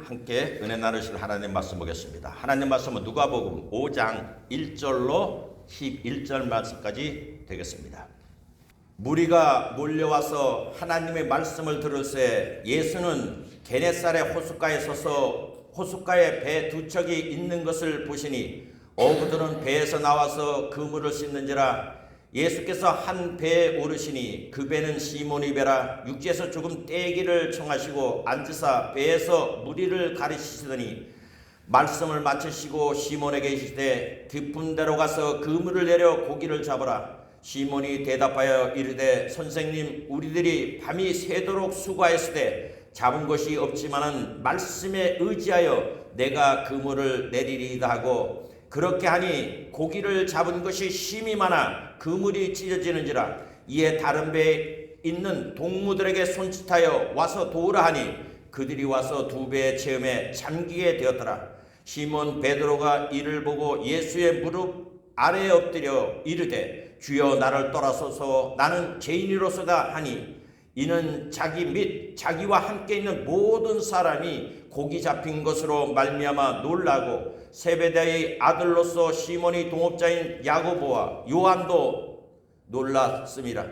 함께 은혜 나누실 하나님 말씀 보겠습니다. 하나님 말씀은 누가복음 5장 1절로 11절 말씀까지 되겠습니다. 무리가 몰려와서 하나님의 말씀을 들을새 예수는 게네사렛 호숫가에 서서 호숫가에 배 두 척이 있는 것을 보시니 어부들은 배에서 나와서 그물을 씻는지라. 예수께서 한 배에 오르시니 그 배는 시몬의 배라. 육지에서 조금 떼기를 청하시고 앉으사 배에서 무리를 가르치시더니 말씀을 마치시고 시몬에게 이르시되 깊은 데로 가서 그물을 내려 고기를 잡으라. 시몬이 대답하여 이르되 선생님, 우리들이 밤이 새도록 수고하였으되 잡은 것이 없지만은 말씀에 의지하여 내가 그물을 내리리이다 하고, 그렇게 하니 고기를 잡은 것이 심히 많아 그물이 찢어지는지라. 이에 다른 배에 있는 동무들에게 손짓하여 와서 도우라 하니 그들이 와서 두 배의 체험에 잠기게 되었더라. 시몬 베드로가 이를 보고 예수의 무릎 아래에 엎드려 이르되 주여, 나를 떠나소서, 나는 죄인이로소다 하니, 이는 자기 및 자기와 함께 있는 모든 사람이 고기 잡힌 것으로 말미암아 놀라고 세베대의 아들로서 시몬이 동업자인 야고보와 요한도 놀랐음이라.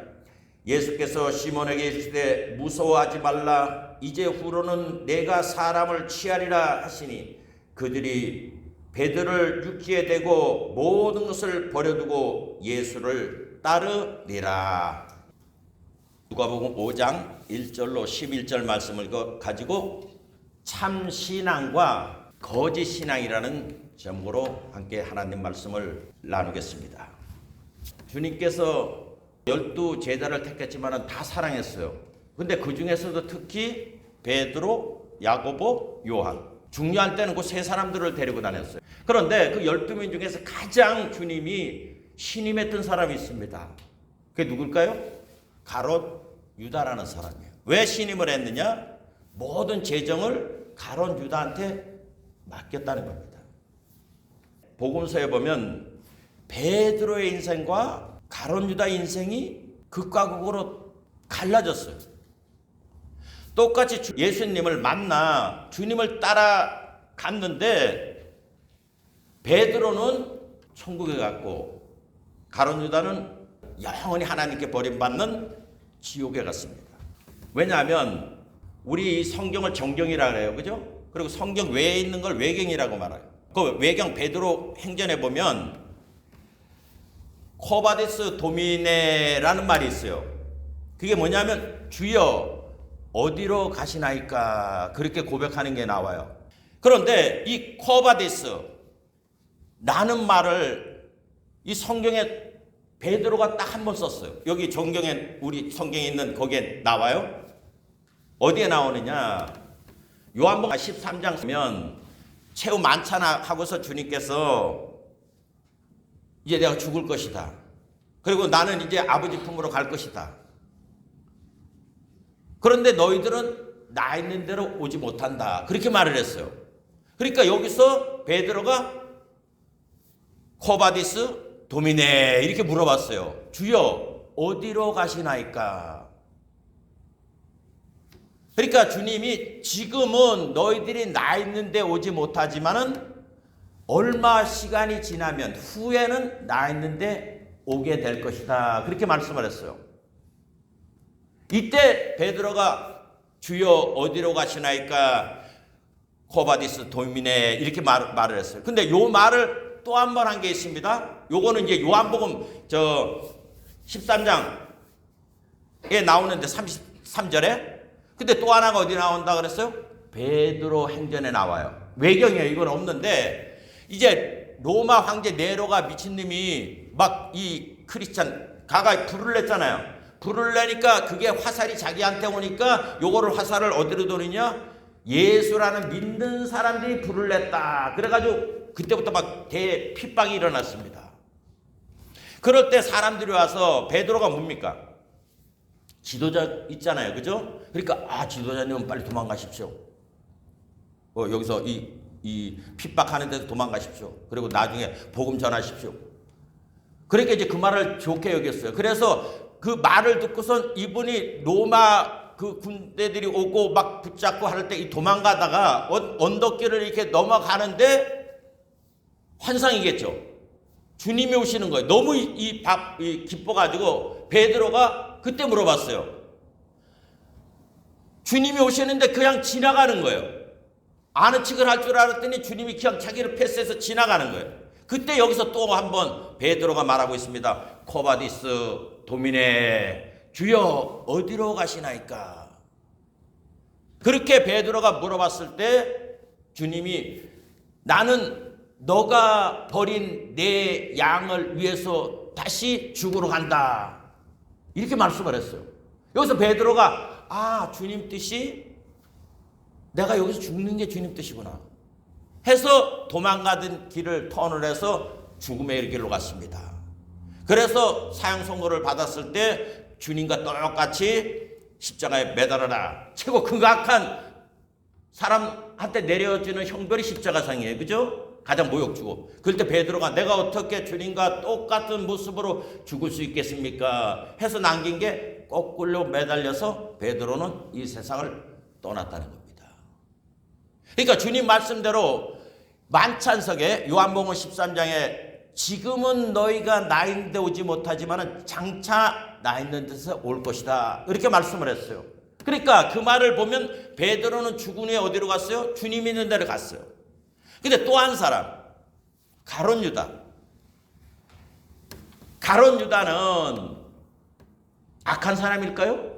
예수께서 시몬에게 이르시되 무서워하지 말라. 이제 후로는 내가 사람을 취하리라 하시니 그들이 배들을 육지에 대고 모든 것을 버려두고 예수를 따르니라. 누가복음 5장 1절로 11절 말씀을 가지고 참 신앙과 거짓 신앙이라는 제목으로 함께 하나님 말씀을 나누겠습니다. 주님께서 12 제자를 택했지만 다 사랑했어요. 근데 그 중에서도 특히 베드로, 야고보, 요한, 중요한 때는 그 세 사람들을 데리고 다녔어요. 그런데 그 12명 중에서 가장 주님이 신임했던 사람이 있습니다. 그게 누굴까요? 가롯 유다라는 사람이에요. 왜 신임을 했느냐? 모든 재정을 가롯 유다한테 맡겼다는 겁니다. 복음서에 보면 베드로의 인생과 가롯 유다의 인생이 극과 극으로 갈라졌어요. 똑같이 예수님을 만나 주님을 따라갔는데 베드로는 천국에 갔고 가롯 유다는 영원히 하나님께 버림받는 지옥에 갔습니다. 왜냐하면 우리 성경을 정경이라고 해요. 그죠? 그리고 성경 외에 있는 걸 외경이라고 말해요. 그 외경 베드로 행전에 보면 코바디스 도미네라는 말이 있어요. 그게 뭐냐면 주여 어디로 가시나이까, 그렇게 고백하는 게 나와요. 그런데 이 코바디스 라는 말을 이 성경에 베드로가 딱 한 번 썼어요. 여기 정경에, 우리 성경에 있는 거기에 나와요. 어디에 나오느냐? 요한복음 13장 보면 최후 만찬 하고서 주님께서 이제 내가 죽을 것이다. 그리고 나는 이제 아버지 품으로 갈 것이다. 그런데 너희들은 나 있는 대로 오지 못한다. 그렇게 말을 했어요. 그러니까 여기서 베드로가 코바디스 도미네 이렇게 물어봤어요. 주여 어디로 가시나이까? 그러니까 주님이 지금은 너희들이 나 있는데 오지 못하지만은 얼마 시간이 지나면 후에는 나 있는데 오게 될 것이다. 그렇게 말씀을 했어요. 이때 베드로가 주여 어디로 가시나이까? 코바디스 도미네 이렇게 말을 했어요. 근데 요 말을 또 한 번 한 게 있습니다. 요거는 이제 요한복음 13장에 나오는데 33절에. 근데 또 하나가 어디 나온다 그랬어요? 베드로 행전에 나와요. 외경이에요. 이건 없는데 이제 로마 황제 네로가 미친놈이 막 이 크리스찬 가가 불을 냈잖아요. 불을 내니까 그게 화살이 자기한테 오니까 요거를 화살을 어디로 도느냐? 예수라는 믿는 사람들이 불을 냈다. 그래가지고 그때부터 막 대핍박이 일어났습니다. 그럴 때 사람들이 와서 베드로가 뭡니까? 지도자 있잖아요. 그죠? 그러니까 지도자님은 빨리 도망가십시오. 여기서 이 핍박하는 데서 도망가십시오. 그리고 나중에 복음 전하십시오. 그러니까 이제 그 말을 좋게 여겼어요. 그래서 그 말을 듣고선 이분이 로마 그 군대들이 오고 막 붙잡고 할 때 이 도망가다가 언덕길을 이렇게 넘어가는데 환상이겠죠. 주님이 오시는 거예요. 너무 기뻐가지고 베드로가 그때 물어봤어요. 주님이 오시는데 그냥 지나가는 거예요. 아는 척을 할 줄 알았더니 주님이 그냥 자기를 패스해서 지나가는 거예요. 그때 여기서 또 한번 베드로가 말하고 있습니다. 코바디스 도미네, 주여 어디로 가시나이까? 그렇게 베드로가 물어봤을 때 주님이 나는 너가 버린 내 양을 위해서 다시 죽으러 간다. 이렇게 말씀을 했어요. 여기서 베드로가 주님 뜻이 내가 여기서 죽는 게 주님 뜻이구나 해서 도망가던 길을 턴을 해서 죽음의 길로 갔습니다. 그래서 사형 선고를 받았을 때 주님과 똑같이 십자가에 매달아라. 최고 극악한 사람한테 내려지는 형벌이 십자가상이에요. 그죠? 가장 모욕주고. 그럴 때 베드로가 내가 어떻게 주님과 똑같은 모습으로 죽을 수 있겠습니까? 해서 남긴 게 거꾸로 매달려서 베드로는 이 세상을 떠났다는 겁니다. 그러니까 주님 말씀대로 만찬석에 요한복음 13장에 지금은 너희가 나 있는 데 오지 못하지만 장차 나 있는 데서 올 것이다. 이렇게 말씀을 했어요. 그러니까 그 말을 보면 베드로는 죽은 후에 어디로 갔어요? 주님 있는 데로 갔어요. 근데 또 한 사람, 가룟 유다. 가룟 유다는 악한 사람일까요?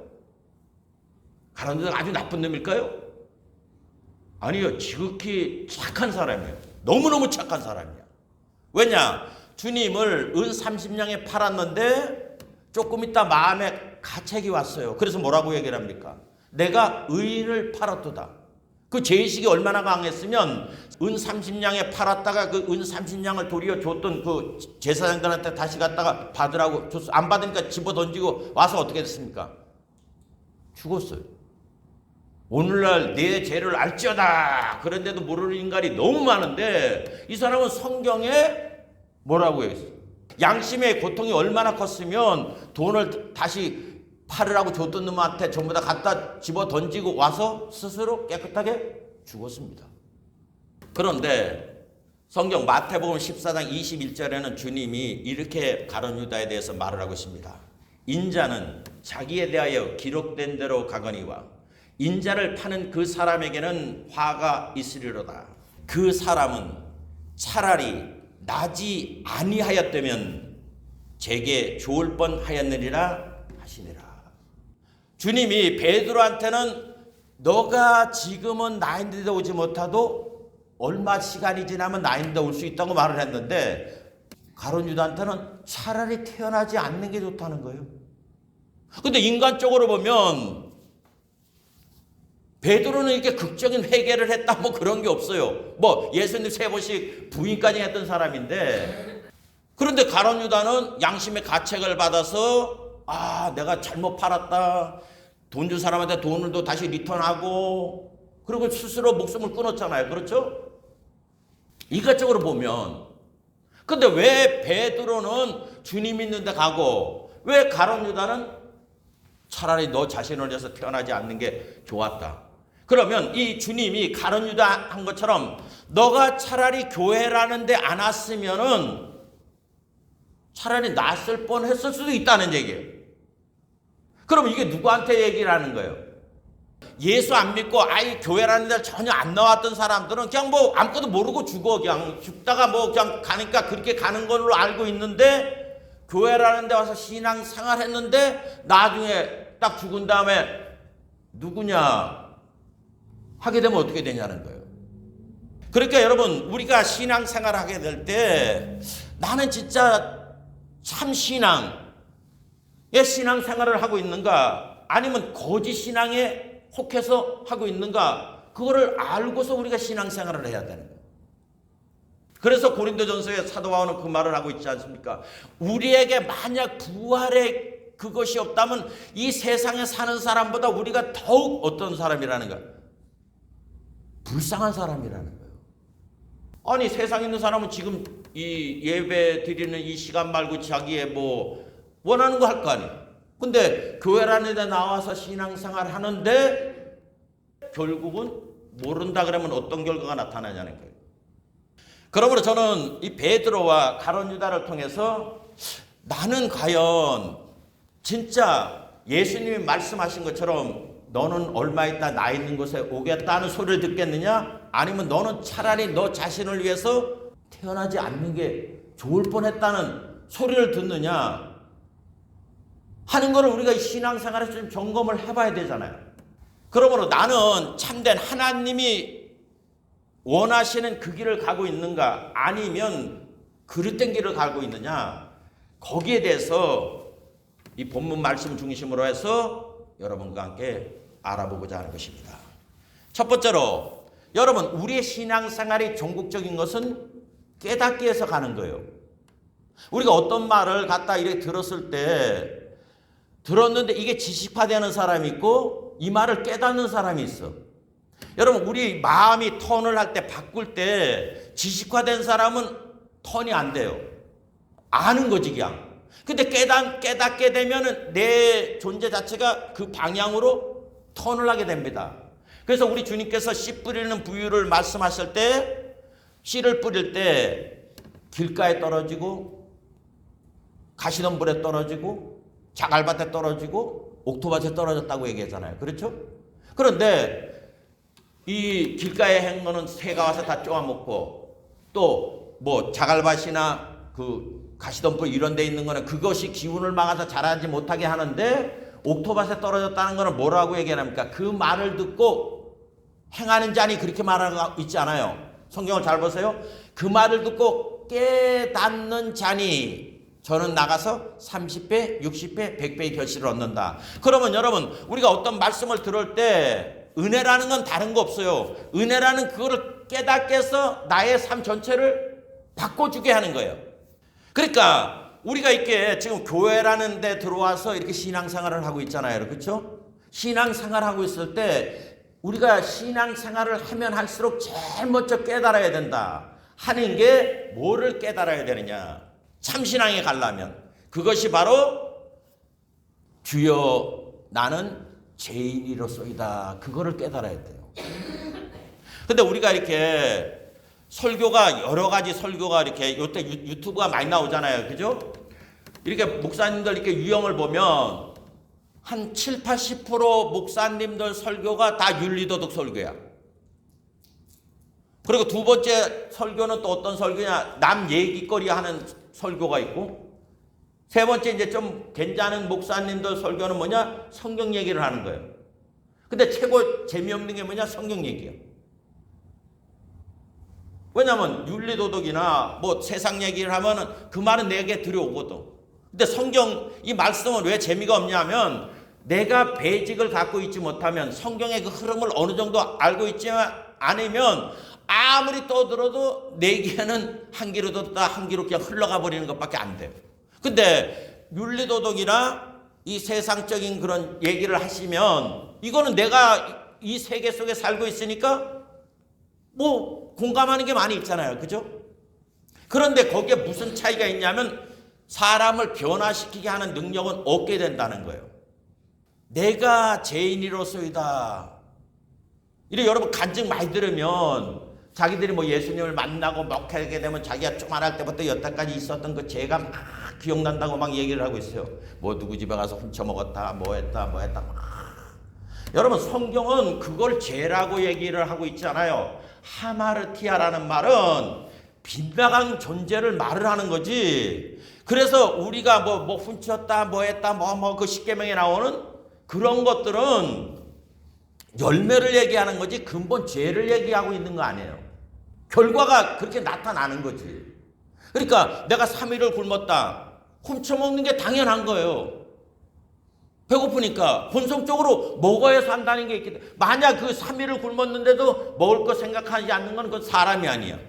가룟 유다가 아주 나쁜 놈일까요? 아니요, 지극히 착한 사람이에요. 너무너무 착한 사람이야. 왜냐? 주님을 은 30냥에 팔았는데 조금 있다 마음에 가책이 왔어요. 그래서 뭐라고 얘기를 합니까? 내가 의인을 팔았도다. 그 죄의식이 얼마나 강했으면 은 30냥에 팔았다가 그 은 30냥을 도리어 줬던 그 제사장들한테 다시 갖다가 받으라고 줬어. 안 받으니까 집어 던지고 와서 어떻게 됐습니까? 죽었어요. 오늘날 내 죄를 알지어다. 그런데도 모르는 인간이 너무 많은데 이 사람은 성경에 뭐라고 했어요? 양심의 고통이 얼마나 컸으면 돈을 다시 팔으라고 줬던 놈한테 전부 다 갖다 집어 던지고 와서 스스로 깨끗하게 죽었습니다. 그런데 성경 마태복음 14장 21절에는 주님이 이렇게 가룟 유다에 대해서 말을 하고 있습니다. 인자는 자기에 대하여 기록된 대로 가거니와 인자를 파는 그 사람에게는 화가 있으리로다. 그 사람은 차라리 나지 아니하였다면 제게 좋을 뻔하였느니라 하시니라. 주님이 베드로한테는 너가 지금은 나 있는 데 오지 못하도 얼마 시간이 지나면 나 있는 데 올 수 있다고 말을 했는데 가룟 유다한테는 차라리 태어나지 않는 게 좋다는 거예요. 근데 인간적으로 보면 베드로는 이렇게 극적인 회개를 했다 뭐 그런 게 없어요. 뭐 예수님 3번씩 부인까지 했던 사람인데 그런데 가룟 유다는 양심의 가책을 받아서 내가 잘못 팔았다. 돈 준 사람한테 돈을 또 다시 리턴하고 그리고 스스로 목숨을 끊었잖아요. 그렇죠? 인간적으로 보면 근데 왜 베드로는 주님 있는 데 가고 왜 가룟 유다는 차라리 너 자신을 위해서 태어나지 않는 게 좋았다. 그러면 이 주님이 가룟 유다 한 것처럼 너가 차라리 교회라는 데 안 왔으면은 차라리 낫을 뻔했을 수도 있다는 얘기예요. 그럼 이게 누구한테 얘기를 하는 거예요? 예수 안 믿고 아예 교회라는 데 전혀 안 나왔던 사람들은 그냥 뭐 아무것도 모르고 죽어. 그냥 죽다가 뭐 그냥 가니까 그렇게 가는 걸로 알고 있는데 교회라는 데 와서 신앙생활 했는데 나중에 딱 죽은 다음에 누구냐 하게 되면 어떻게 되냐는 거예요. 그러니까 여러분 우리가 신앙생활 하게 될 때 나는 진짜 참 신앙의 신앙생활을 하고 있는가 아니면 거짓 신앙에 혹해서 하고 있는가 그거를 알고서 우리가 신앙생활을 해야 되는 거예요. 그래서 고린도전서에 사도 바울은 그 말을 하고 있지 않습니까? 우리에게 만약 부활의 그것이 없다면 이 세상에 사는 사람보다 우리가 더욱 어떤 사람이라는 거예요? 불쌍한 사람이라는 거예요. 아니 세상에 있는 사람은 지금 이 예배 드리는 이 시간 말고 자기의 뭐 원하는 거 할 거 아니에요. 근데 교회라는 데 나와서 신앙생활 하는데 결국은 모른다 그러면 어떤 결과가 나타나냐는 거예요. 그러므로 저는 이 베드로와 가룟 유다를 통해서 나는 과연 진짜 예수님이 말씀하신 것처럼 너는 얼마 있다 나 있는 곳에 오겠다는 소리를 듣겠느냐? 아니면 너는 차라리 너 자신을 위해서 태어나지 않는 게 좋을 뻔했다는 소리를 듣느냐? 하는 거를 우리가 신앙생활에서 좀 점검을 해봐야 되잖아요. 그러므로 나는 참된 하나님이 원하시는 그 길을 가고 있는가? 아니면 그릇된 길을 가고 있느냐? 거기에 대해서 이 본문 말씀 중심으로 해서 여러분과 함께 알아보고자 하는 것입니다. 첫 번째로 여러분 우리의 신앙생활이 종국적인 것은 깨닫기 위해서 가는 거예요. 우리가 어떤 말을 갖다 이렇게 들었을 때 들었는데 이게 지식화되는 사람이 있고 이 말을 깨닫는 사람이 있어. 여러분 우리 마음이 턴을 할 때 바꿀 때 지식화된 사람은 턴이 안 돼요. 아는 거지 그냥. 근데 깨닫게 되면은 내 존재 자체가 그 방향으로 턴을 하게 됩니다. 그래서 우리 주님께서 씨 뿌리는 부유를 말씀하실 때 씨를 뿌릴 때 길가에 떨어지고 가시덤불에 떨어지고 자갈밭에 떨어지고 옥토밭에 떨어졌다고 얘기하잖아요. 그렇죠? 그런데 이 길가에 한 거는 새가 와서 다 쪼아먹고 또 뭐 자갈밭이나 그 가시덤불 이런 데 있는 거는 그것이 기운을 막아서 자라지 못하게 하는데 옥토밭에 떨어졌다는 거는 뭐라고 얘기합니까? 그 말을 듣고 행하는 자니 그렇게 말하고 있지 않아요. 성경을 잘 보세요. 그 말을 듣고 깨닫는 자니 저는 나가서 30배, 60배, 100배의 결실을 얻는다. 그러면 여러분 우리가 어떤 말씀을 들을 때 은혜라는 건 다른 거 없어요. 은혜라는 그거를 깨닫게 해서 나의 삶 전체를 바꿔주게 하는 거예요. 그러니까 우리가 이렇게 지금 교회라는 데 들어와서 이렇게 신앙생활을 하고 있잖아요. 그렇죠? 신앙생활을 하고 있을 때 우리가 신앙생활을 하면 할수록 제일 먼저 깨달아야 된다 하는 게 뭐를 깨달아야 되느냐? 참신앙에 가려면 그것이 바로 주여 나는 죄인이로소이다. 그거를 깨달아야 돼요. 근데 우리가 이렇게 설교가 여러 가지 설교가 이렇게 요때 유튜브가 많이 나오잖아요. 그죠? 이렇게 목사님들 이렇게 유형을 보면 한 7, 80% 목사님들 설교가 다 윤리도덕 설교야. 그리고 두 번째 설교는 또 어떤 설교냐? 남 얘기거리 하는 설교가 있고 세 번째 이제 좀 괜찮은 목사님들 설교는 뭐냐? 성경 얘기를 하는 거예요. 근데 최고 재미없는 게 뭐냐? 성경 얘기예요. 왜냐하면 윤리도덕이나 뭐 세상 얘기를 하면은 그 말은 내게 들여오거든. 근데 성경 이 말씀은 왜 재미가 없냐면 내가 배직을 갖고 있지 못하면 성경의 그 흐름을 어느 정도 알고 있지 않으면 아무리 떠들어도 내게는 한 귀로 듣다 한 귀로 그냥 흘러가 버리는 것밖에 안 돼요. 근데 윤리도덕이나 이 세상적인 그런 얘기를 하시면 이거는 내가 이 세계 속에 살고 있으니까 뭐 공감하는 게 많이 있잖아요. 그죠? 그런데 거기에 무슨 차이가 있냐면 사람을 변화시키게 하는 능력은 얻게 된다는 거예요. 내가 죄인이로소이다. 이래 여러분 간증 많이 들으면 자기들이 뭐 예수님을 만나고 먹게 되면 자기가 조만할 때부터 여태까지 있었던 그 죄가 막 기억난다고 막 얘기를 하고 있어요. 뭐 누구 집에 가서 훔쳐먹었다 뭐 했다 여러분 성경은 그걸 죄라고 얘기를 하고 있지 않아요. 하마르티아라는 말은 빗나간 존재를 말을 하는 거지. 그래서 우리가 뭐 훔쳤다 뭐 했다 그 십계명에 나오는 그런 것들은 열매를 얘기하는 거지 근본 죄를 얘기하고 있는 거 아니에요. 결과가 그렇게 나타나는 거지. 그러니까 내가 3일을 굶었다. 훔쳐먹는 게 당연한 거예요. 배고프니까 본성적으로 먹어야 산다는 게 있기 때문에 만약 그 3일을 굶었는데도 먹을 거 생각하지 않는 건 그건 사람이 아니야.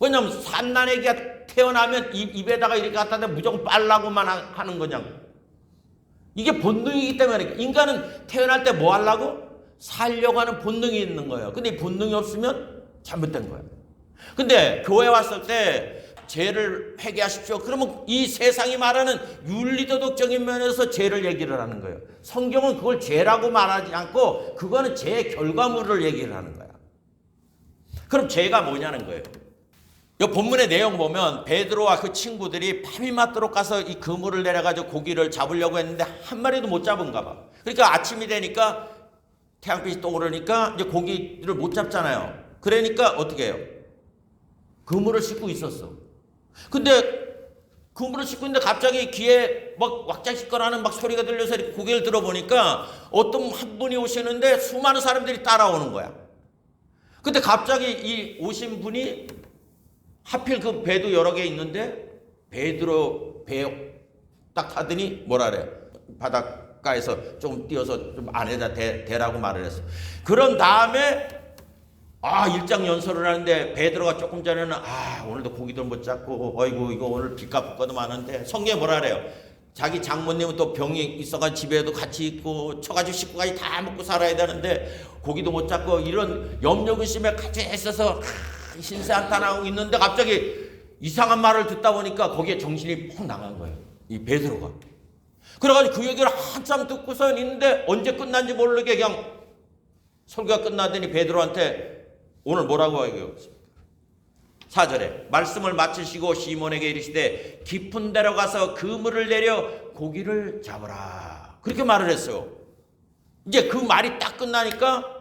왜냐하면 산난애기가 태어나면 입에다가 이렇게 갖다 대면 무조건 빨라고만 하는 거냐. 이게 본능이기 때문에 인간은 태어날 때 뭐 하려고? 살려고 하는 본능이 있는 거예요. 근데 이 본능이 없으면 잘못된 거예요. 근데 교회 왔을 때 죄를 회개하십시오. 그러면 이 세상이 말하는 윤리도덕적인 면에서 죄를 얘기를 하는 거예요. 성경은 그걸 죄라고 말하지 않고 그거는 죄의 결과물을 얘기를 하는 거야. 그럼 죄가 뭐냐는 거예요. 이 본문의 내용 보면 베드로와 그 친구들이 밤이 맞도록 가서 이 그물을 내려가지고 고기를 잡으려고 했는데 한 마리도 못 잡은가 봐. 그러니까 아침이 되니까 태양빛이 떠오르니까 이제 고기를 못 잡잖아요. 그러니까 어떻게 해요? 그물을 싣고 있었어. 근데 그물을 싣고 있는데 갑자기 귀에 막 왁자지껄하는 막 소리가 들려서 이렇게 고개를 들어보니까 어떤 한 분이 오시는데 수많은 사람들이 따라오는 거야. 근데 갑자기 이 오신 분이 하필 그 배도 여러 개 있는데 베드로 배 딱 타더니 뭐라 그래? 바닷가에서 좀 띄어서 좀 안에다 대라고 말을 했어. 그런 다음에 일장연설을 하는데 베드로가 조금 전에는 오늘도 고기도 못 잡고 어이구 이거 오늘 빚값 붓고도 많은데 성경에 뭐라 그래요? 자기 장모님은 또 병이 있어가지고 집에도 같이 있고 처가지고 식구까지 다 먹고 살아야 되는데 고기도 못 잡고 이런 염려근심에 같이 있어서 신세한탄하고 있는데 갑자기 이상한 말을 듣다 보니까 거기에 정신이 폭 나간 거예요. 이 베드로가. 그래가지고 그 얘기를 한참 듣고서 있는데 언제 끝난지 모르게 그냥 설교가 끝나더니 베드로한테 오늘 뭐라고 얘기해요? 4절에 말씀을 마치시고 시몬에게 이르시되 깊은 데로 가서 그물을 내려 고기를 잡으라. 그렇게 말을 했어요. 이제 그 말이 딱 끝나니까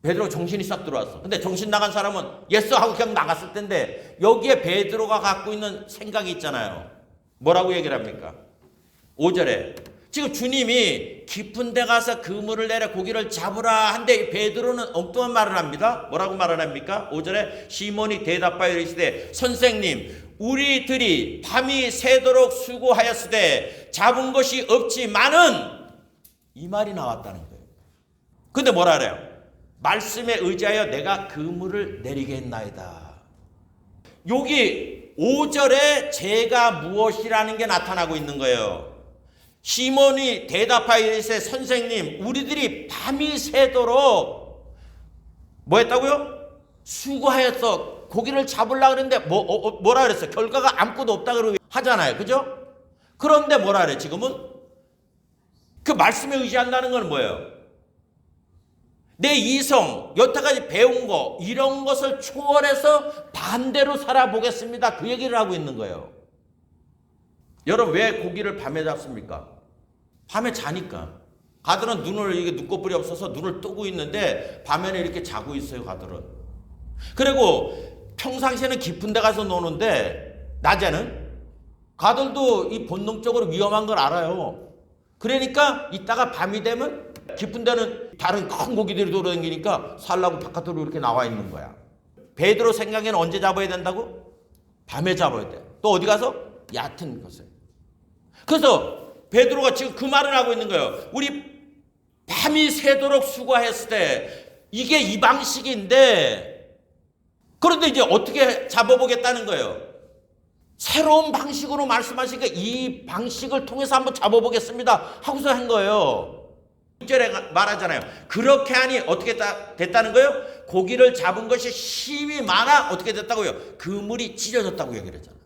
베드로 정신이 싹 들어왔어. 근데 정신 나간 사람은 예스 하고 그냥 나갔을 텐데 여기에 베드로가 갖고 있는 생각이 있잖아요. 뭐라고 얘기를 합니까? 5절에 지금 주님이 깊은 데 가서 그물을 내려 고기를 잡으라 한데 베드로는 엉뚱한 말을 합니다. 뭐라고 말을 합니까? 5절에 시몬이 대답하여 이르시되 선생님 우리들이 밤이 새도록 수고하였으되 잡은 것이 없지만은 이 말이 나왔다는 거예요. 근데 뭐라 그래요? 말씀에 의지하여 내가 그물을 내리겠나이다. 여기 5절에 죄가 무엇이라는 게 나타나고 있는 거예요. 시몬이 대답하여 이르시되 선생님 우리들이 밤이 새도록 뭐 했다고요? 수고하였어. 고기를 잡으려고 그랬는데 뭐라 그랬어? 결과가 아무것도 없다 그러고 하잖아요. 그죠? 그런데 뭐라 그래? 지금은 그 말씀에 의지한다는 건 뭐예요? 내 이성, 여태까지 배운 거 이런 것을 초월해서 반대로 살아보겠습니다. 그 얘기를 하고 있는 거예요. 여러분 왜 고기를 밤에 잡습니까? 밤에 자니까. 가들은 눈을 이게 눈꺼풀이 없어서 눈을 뜨고 있는데 밤에는 이렇게 자고 있어요. 가들은. 그리고 평상시에는 깊은 데 가서 노는데 낮에는 가들도 이 본능적으로 위험한 걸 알아요. 그러니까 이따가 밤이 되면 깊은 데는 다른 큰 고기들이 돌아다니니까 살라고 바깥으로 이렇게 나와 있는 거야. 베드로 생각에는 언제 잡아야 된다고? 밤에 잡아야 돼. 또 어디 가서? 얕은 곳에. 그래서 베드로가 지금 그 말을 하고 있는 거예요. 우리 밤이 새도록 수고했을 때 이게 이 방식인데 그런데 이제 어떻게 잡아보겠다는 거예요? 새로운 방식으로 말씀하시니까 이 방식을 통해서 한번 잡아보겠습니다 하고서 한 거예요. 6절에 말하잖아요. 그렇게 하니 어떻게 됐다는 거예요? 고기를 잡은 것이 힘이 많아 어떻게 됐다고요? 그물이 찢어졌다고 얘기를 했잖아요.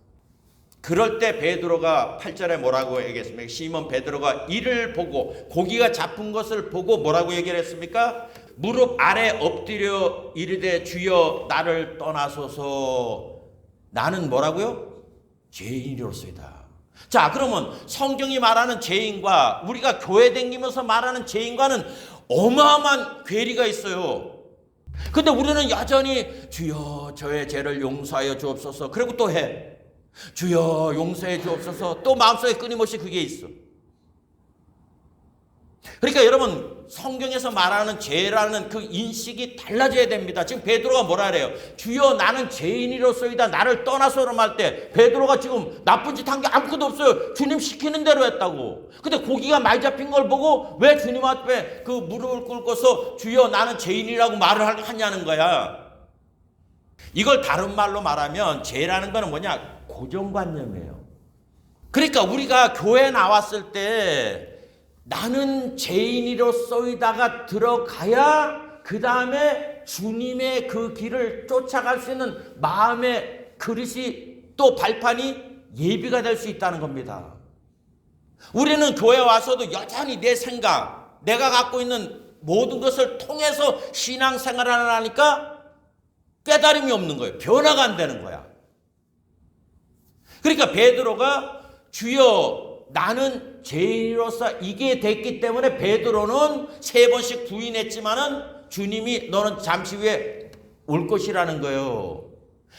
그럴 때 베드로가 8절에 뭐라고 얘기했습니까? 시몬 베드로가 이를 보고 고기가 잡힌 것을 보고 뭐라고 얘기를 했습니까? 무릎 아래 엎드려 이르되 주여 나를 떠나소서. 나는 뭐라고요? 죄인이로소이다. 자, 그러면 성경이 말하는 죄인과 우리가 교회 다니면서 말하는 죄인과는 어마어마한 괴리가 있어요. 근데 우리는 여전히 주여 저의 죄를 용서하여 주옵소서. 그리고 또 해. 주여 용서해 주옵소서. 또 마음속에 끊임없이 그게 있어. 그러니까 여러분 성경에서 말하는 죄라는 그 인식이 달라져야 됩니다. 지금 베드로가 뭐라 그래요? 주여 나는 죄인이로소이다. 나를 떠나서로 할 때 베드로가 지금 나쁜 짓 한 게 아무것도 없어요. 주님 시키는 대로 했다고. 근데 고기가 많이 잡힌 걸 보고 왜 주님 앞에 그 무릎을 꿇고서 주여 나는 죄인이라고 말을 하냐는 거야. 이걸 다른 말로 말하면 죄라는 거는 뭐냐? 고정관념이에요. 그러니까 우리가 교회에 나왔을 때 나는 죄인이로소이다가 들어가야 그 다음에 주님의 그 길을 쫓아갈 수 있는 마음의 그릇이 또 발판이 예비가 될 수 있다는 겁니다. 우리는 교회 와서도 여전히 내 생각, 내가 갖고 있는 모든 것을 통해서 신앙생활을 하니까 깨달음이 없는 거예요. 변화가 안 되는 거야. 그러니까 베드로가 주여 나는 죄인으로서 이게 됐기 때문에 베드로는 3번씩 부인했지만은 주님이 너는 잠시 후에 올 것이라는 거예요.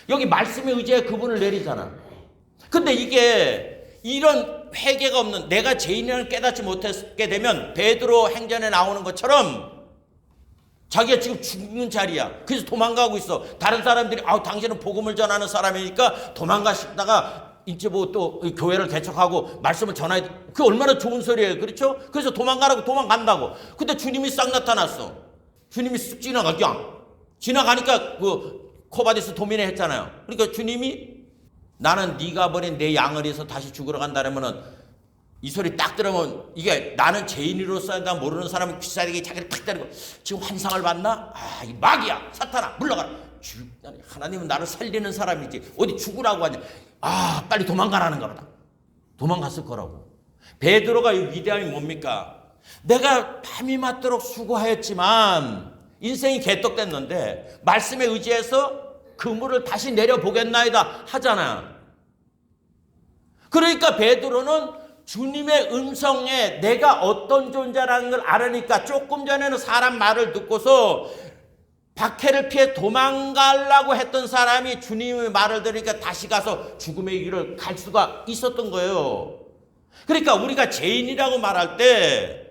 여기 말씀에 의지해 그분을 내리잖아. 근데 이게 이런 회개가 없는 내가 죄인이라는 깨닫지 못했게 되면 베드로 행전에 나오는 것처럼 자기가 지금 죽는 자리야. 그래서 도망가고 있어. 다른 사람들이 당신은 복음을 전하는 사람이니까 도망가시다가 이제 뭐 또 교회를 개척하고 말씀을 전해야 돼. 그게 얼마나 좋은 소리예요. 그렇죠? 그래서 도망가라고 도망간다고. 근데 주님이 싹 나타났어. 주님이 쓱 지나가니까 그 코바디스 도민회 했잖아요. 그러니까 주님이 나는 네가 버린 내 양을 위해서 다시 죽으러 간다면은 이 소리 딱 들으면 이게 나는 죄인으로서 나 모르는 사람은 귀싸대기 자기를 탁 때리고 지금 환상을 봤나? 이 마귀야 사탄아 물러가라. 하나님은 나를 살리는 사람이지 어디 죽으라고 하냐. 빨리 도망가라는가 보다. 도망갔을 거라고. 베드로가 이 위대함이 뭡니까? 내가 밤이 맞도록 수고하였지만 인생이 개떡됐는데 말씀에 의지해서 그물을 다시 내려보겠나이다 하잖아. 그러니까 베드로는 주님의 음성에 내가 어떤 존재라는 걸 알으니까 조금 전에는 사람 말을 듣고서 박해를 피해 도망가려고 했던 사람이 주님의 말을 들으니까 다시 가서 죽음의 길을 갈 수가 있었던 거예요. 그러니까 우리가 죄인이라고 말할 때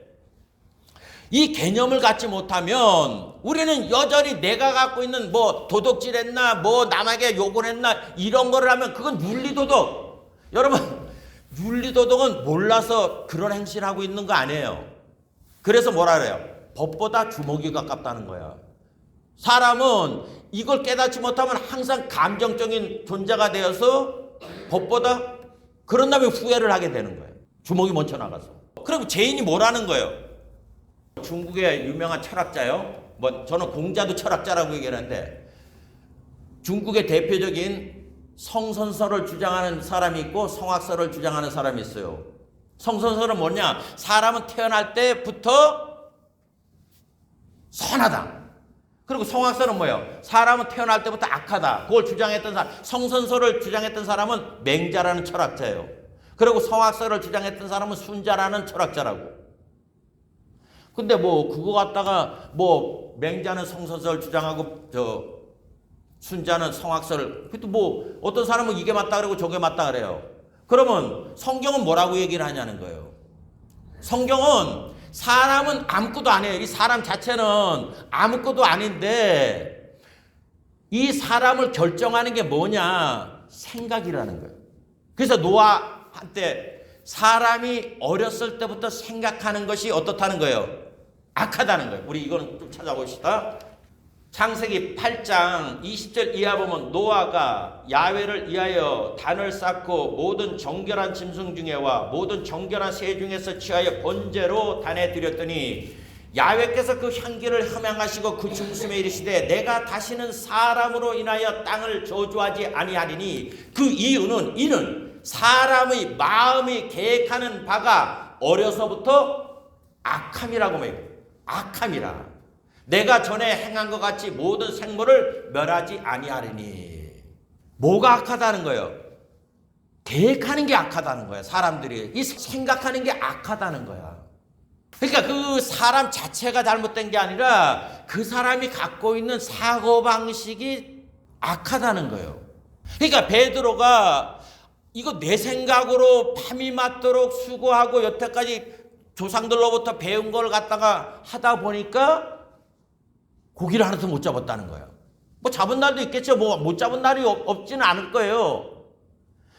이 개념을 갖지 못하면 우리는 여전히 내가 갖고 있는 뭐 도덕질했나 뭐 남에게 욕을 했나 이런 거를 하면 그건 윤리도덕. 여러분 윤리도덕은 몰라서 그런 행실을 하고 있는 거 아니에요. 그래서 뭐라 그래요? 법보다 주먹이 가깝다는 거야. 사람은 이걸 깨닫지 못하면 항상 감정적인 존재가 되어서 법보다 그런 다음에 후회를 하게 되는 거예요. 주먹이 먼저 나가서. 그럼 죄인이 뭐라는 거예요? 중국의 유명한 철학자요. 저는 공자도 철학자라고 얘기하는데 중국의 대표적인 성선설을 주장하는 사람이 있고 성악설을 주장하는 사람이 있어요. 성선설은 뭐냐? 사람은 태어날 때부터 선하다. 그리고 성악설은 뭐예요? 사람은 태어날 때부터 악하다. 그걸 주장했던 사람. 성선설을 주장했던 사람은 맹자라는 철학자예요. 그리고 성악설을 주장했던 사람은 순자라는 철학자라고. 근데 뭐 그거 갖다가 뭐 맹자는 성선설 주장하고 순자는 성악설. 그것도 뭐 어떤 사람은 이게 맞다 그러고 저게 맞다 그래요. 그러면 성경은 뭐라고 얘기를 하냐는 거예요. 성경은 사람은 아무것도 아니에요. 이 사람 자체는 아무것도 아닌데 이 사람을 결정하는 게 뭐냐? 생각이라는 거예요. 그래서 노아한테 사람이 어렸을 때부터 생각하는 것이 어떻다는 거예요? 악하다는 거예요. 우리 이거는 좀 찾아봅시다. 창세기 8장 20절 이하 보면 노아가 야훼를 위하여 단을 쌓고 모든 정결한 짐승 중에와 모든 정결한 새 중에서 취하여 번제로 단에 드렸더니 야훼께서 그 향기를 흠양하시고 그 중심에 이르시되 내가 다시는 사람으로 인하여 땅을 저주하지 아니하리니 그 이는 사람의 마음이 계획하는 바가 어려서부터 악함이라고 말해요. 악함이라. 내가 전에 행한 것 같이 모든 생물을 멸하지 아니하리니. 뭐가 악하다는 거예요? 계획하는 게 악하다는 거야. 사람들이 이 생각하는 게 악하다는 거야. 그러니까 그 사람 자체가 잘못된 게 아니라 그 사람이 갖고 있는 사고방식이 악하다는 거예요. 그러니까 베드로가 이거 내 생각으로 밤이 맞도록 수고하고 여태까지 조상들로부터 배운 걸 갖다가 하다 보니까 고기를 하나도 못 잡았다는 거예요. 뭐 잡은 날도 있겠죠. 뭐 못 잡은 날이 없지는 않을 거예요.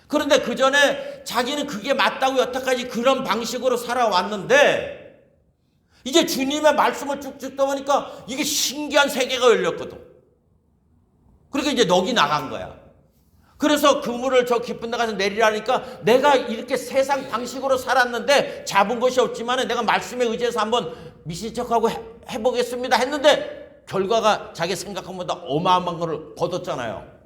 그런데 그 전에 자기는 그게 맞다고 여태까지 그런 방식으로 살아왔는데 이제 주님의 말씀을 쭉쭉 듣다 보니까 이게 신기한 세계가 열렸거든. 그러니까 이제 넋이 나간 거야. 그래서 그물을 저 깊은 데 가서 내리라니까 내가 이렇게 세상 방식으로 살았는데 잡은 것이 없지만 내가 말씀에 의지해서 한번 미신 척하고 해보겠습니다 했는데 결과가 자기 생각한 것보다 어마어마한 걸 거뒀잖아요.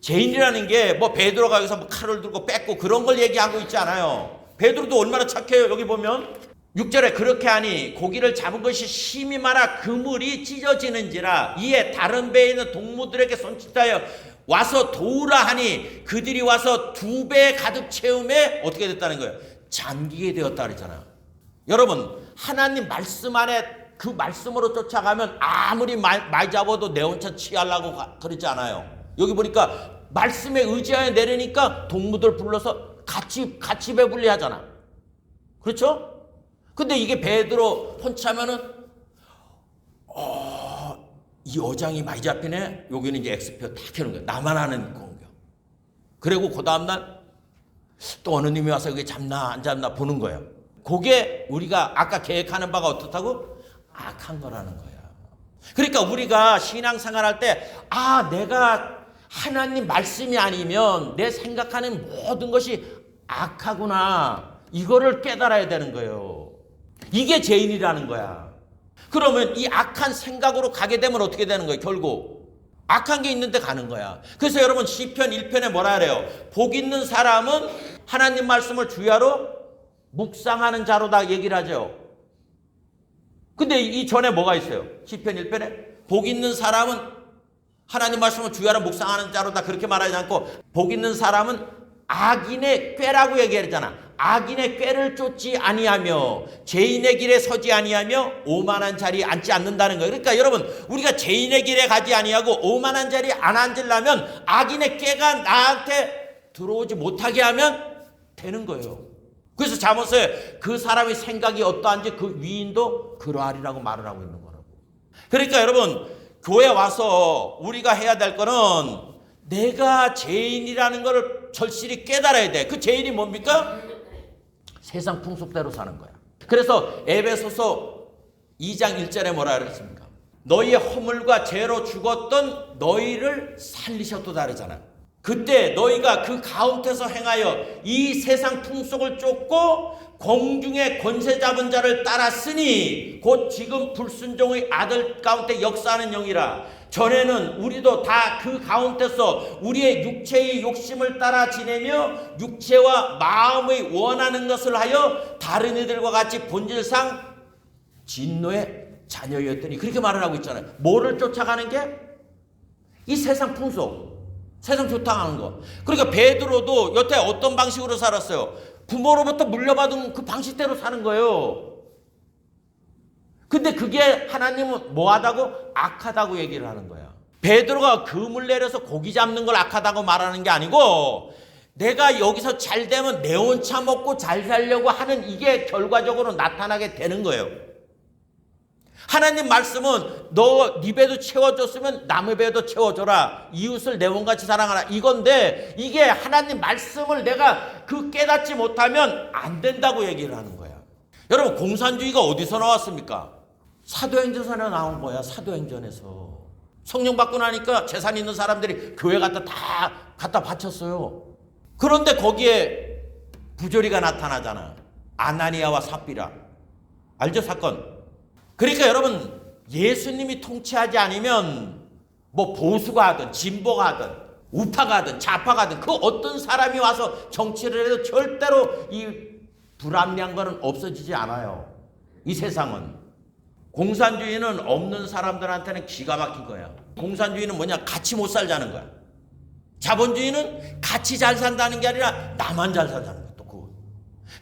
죄인이라는 게 뭐 베드로가 여기서 뭐 칼을 들고 뺏고 그런 걸 얘기하고 있지 않아요. 베드로도 얼마나 착해요. 여기 보면 6절에 그렇게 하니 고기를 잡은 것이 심히 많아 그물이 찢어지는지라 이에 다른 배에 있는 동무들에게 손짓하여 와서 도우라 하니 그들이 와서 2배 가득 채움에 어떻게 됐다는 거예요? 잠기게 되었다 그랬잖아요. 여러분 하나님 말씀 안에 그 말씀으로 쫓아가면 아무리 많이 잡아도 내 혼자 취하려고 그러지 않아요. 여기 보니까 말씀에 의지하여 내리니까 동무들 불러서 같이 배불리 하잖아. 그렇죠? 근데 이게 베드로 혼자면은 이 어장이 많이 잡히네. 여기는 이제 X표 다 켜는 거야. 나만 하는 공격. 그리고 그 다음날 또 어느 님이 와서 여기 잡나 안 잡나 보는 거예요. 그게 우리가 아까 계획하는 바가 어떻다고? 악한 거라는 거야. 그러니까 우리가 신앙생활할 때 내가 하나님 말씀이 아니면 내 생각하는 모든 것이 악하구나. 이거를 깨달아야 되는 거예요. 이게 죄인이라는 거야. 그러면 이 악한 생각으로 가게 되면 어떻게 되는 거예요? 결국 악한 게 있는데 가는 거야. 그래서 여러분 시편 1편에 뭐라 그래요? 복 있는 사람은 하나님 말씀을 주야로 묵상하는 자로다 얘기를 하죠. 근데 이 전에 뭐가 있어요? 시편 1편에 복 있는 사람은 하나님 말씀을 주야로 묵상하는 자로다 그렇게 말하지 않고 복 있는 사람은 악인의 꾀라고 얘기했잖아. 악인의 꾀를 쫓지 아니하며 죄인의 길에 서지 아니하며 오만한 자리에 앉지 않는다는 거예요. 그러니까 여러분 우리가 죄인의 길에 가지 아니하고 오만한 자리에 안 앉으려면 악인의 꾀가 나한테 들어오지 못하게 하면 되는 거예요. 그래서 잠언서에 그 사람의 생각이 어떠한지 그 위인도 그러하리라고 말을 하고 있는 거라고. 그러니까 여러분 교회 와서 우리가 해야 될 거는 내가 죄인이라는 것을 절실히 깨달아야 돼. 그 죄인이 뭡니까? 세상 풍속대로 사는 거야. 그래서 에베소서 2장 1절에 뭐라 그랬습니까? 너희의 허물과 죄로 죽었던 너희를 살리셨도다 그러잖아. 그때 너희가 그 가운데서 행하여 이 세상 풍속을 쫓고 공중의 권세 잡은 자를 따랐으니 곧 지금 불순종의 아들 가운데 역사하는 영이라. 전에는 우리도 다 그 가운데서 우리의 육체의 욕심을 따라 지내며 육체와 마음의 원하는 것을 하여 다른 이들과 같이 본질상 진노의 자녀였더니 그렇게 말을 하고 있잖아요. 뭐를 쫓아가는 게? 이 세상 풍속. 세상 좋다 하는 거. 그러니까 베드로도 여태 어떤 방식으로 살았어요? 부모로부터 물려받은 그 방식대로 사는 거예요. 근데 그게 하나님은 뭐하다고? 악하다고 얘기를 하는 거야. 베드로가 금을 내려서 고기 잡는 걸 악하다고 말하는 게 아니고 내가 여기서 잘 되면 내 혼자 먹고 잘 살려고 하는 이게 결과적으로 나타나게 되는 거예요. 하나님 말씀은 네 배도 채워줬으면 남의 배도 채워줘라. 이웃을 내 몸같이 사랑하라. 이건데 이게 하나님 말씀을 내가 깨닫지 못하면 안 된다고 얘기를 하는 거야. 여러분 공산주의가 어디서 나왔습니까? 사도행전에서 나온 거야. 사도행전에서. 성령 받고 나니까 재산 있는 사람들이 교회 다 갖다 바쳤어요. 그런데 거기에 부조리가 나타나잖아. 아나니아와 삽비라. 알죠? 사건. 그러니까 여러분 예수님이 통치하지 않으면 뭐 보수가 하든 진보가 하든 우파가 하든 좌파가 하든 그 어떤 사람이 와서 정치를 해도 절대로 이 불합리한 거는 없어지지 않아요. 이 세상은. 공산주의는 없는 사람들한테는 기가 막힌 거야. 공산주의는 뭐냐? 같이 못 살자는 거야. 자본주의는 같이 잘 산다는 게 아니라 나만 잘 살자는 거야. 또 그거.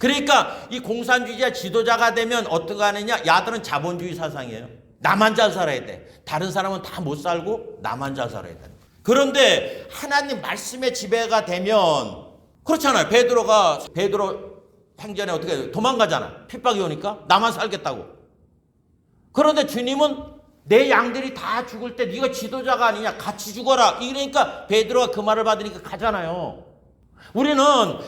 그러니까 이 공산주의자 지도자가 되면 어떻게 하느냐? 야들은 자본주의 사상이에요. 나만 잘 살아야 돼. 다른 사람은 다 못 살고 나만 잘 살아야 돼. 그런데 하나님 말씀의 지배가 되면 그렇잖아요. 베드로 행전에 어떻게 해요? 도망가잖아. 핍박이 오니까 나만 살겠다고. 그런데 주님은 내 양들이 다 죽을 때 네가 지도자가 아니냐? 같이 죽어라. 이러니까 베드로가 그 말을 받으니까 가잖아요. 우리는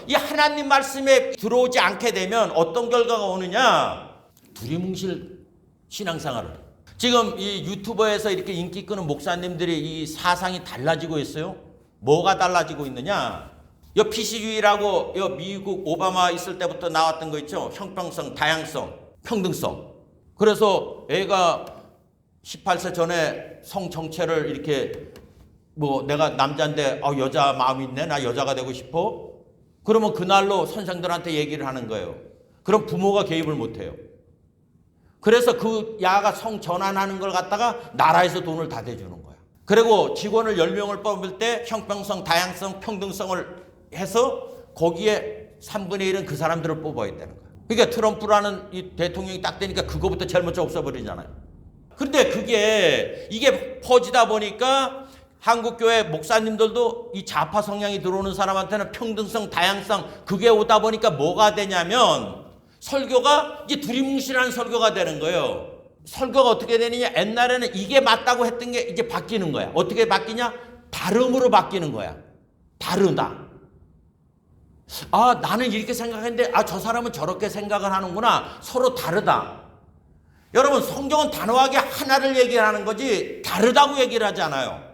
이 하나님 말씀에 들어오지 않게 되면 어떤 결과가 오느냐? 두리뭉실 신앙생활을. 지금 이 유튜버에서 이렇게 인기 끄는 목사님들이 이 사상이 달라지고 있어요. 뭐가 달라지고 있느냐? 이 PC주의라고 미국 오바마 있을 때부터 나왔던 거 있죠. 형평성, 다양성, 평등성. 그래서 애가 18세 전에 성 정체를 이렇게 뭐 내가 남자인데 여자 마음이 있네, 나 여자가 되고 싶어. 그러면 그날로 선생들한테 얘기를 하는 거예요. 그럼 부모가 개입을 못해요. 그래서 그 야가 성 전환하는 걸 갖다가 나라에서 돈을 다 대주는 거야. 그리고 직원을 10명을 뽑을 때 형평성, 다양성, 평등성을 해서 거기에 3분의 1은 그 사람들을 뽑아야 되는 거야. 그러니까 트럼프라는 이 대통령이 딱 되니까 그거부터 제일 먼저 없애버리잖아요. 그런데 이게 퍼지다 보니까 한국교회 목사님들도 이 좌파 성향이 들어오는 사람한테는 평등성, 다양성, 그게 오다 보니까 뭐가 되냐면 설교가 이제 두리뭉실한 설교가 되는 거예요. 설교가 어떻게 되느냐? 옛날에는 이게 맞다고 했던 게 이제 바뀌는 거야. 어떻게 바뀌냐? 다름으로 바뀌는 거야. 다르다. 나는 이렇게 생각했는데 저 사람은 저렇게 생각을 하는구나. 서로 다르다. 여러분, 성경은 단호하게 하나를 얘기하는 거지 다르다고 얘기를 하지 않아요.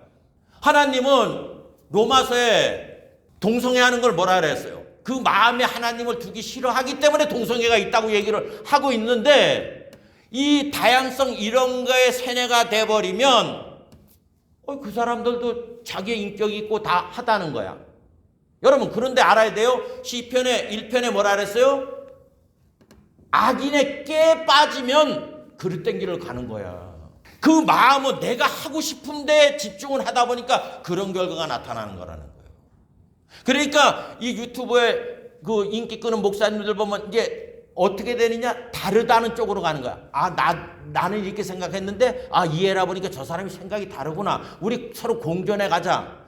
하나님은 로마서에 동성애하는 걸 뭐라 그랬어요? 그 마음에 하나님을 두기 싫어하기 때문에 동성애가 있다고 얘기를 하고 있는데, 이 다양성 이런 거에 세뇌가 돼버리면 그 사람들도 자기의 인격이 있고 다 하다는 거야. 여러분, 그런데 알아야 돼요. 시편의 1편에 뭐라 그랬어요? 악인의 깨에 빠지면 그릇된 길을 가는 거야. 그 마음은 내가 하고 싶은데 집중을 하다 보니까 그런 결과가 나타나는 거라는 거예요. 그러니까 이 유튜브에 그 인기 끄는 목사님들 보면 이게 어떻게 되느냐? 다르다는 쪽으로 가는 거야. 나는 이렇게 생각했는데 이해라 보니까 저 사람이 생각이 다르구나. 우리 서로 공존해 가자.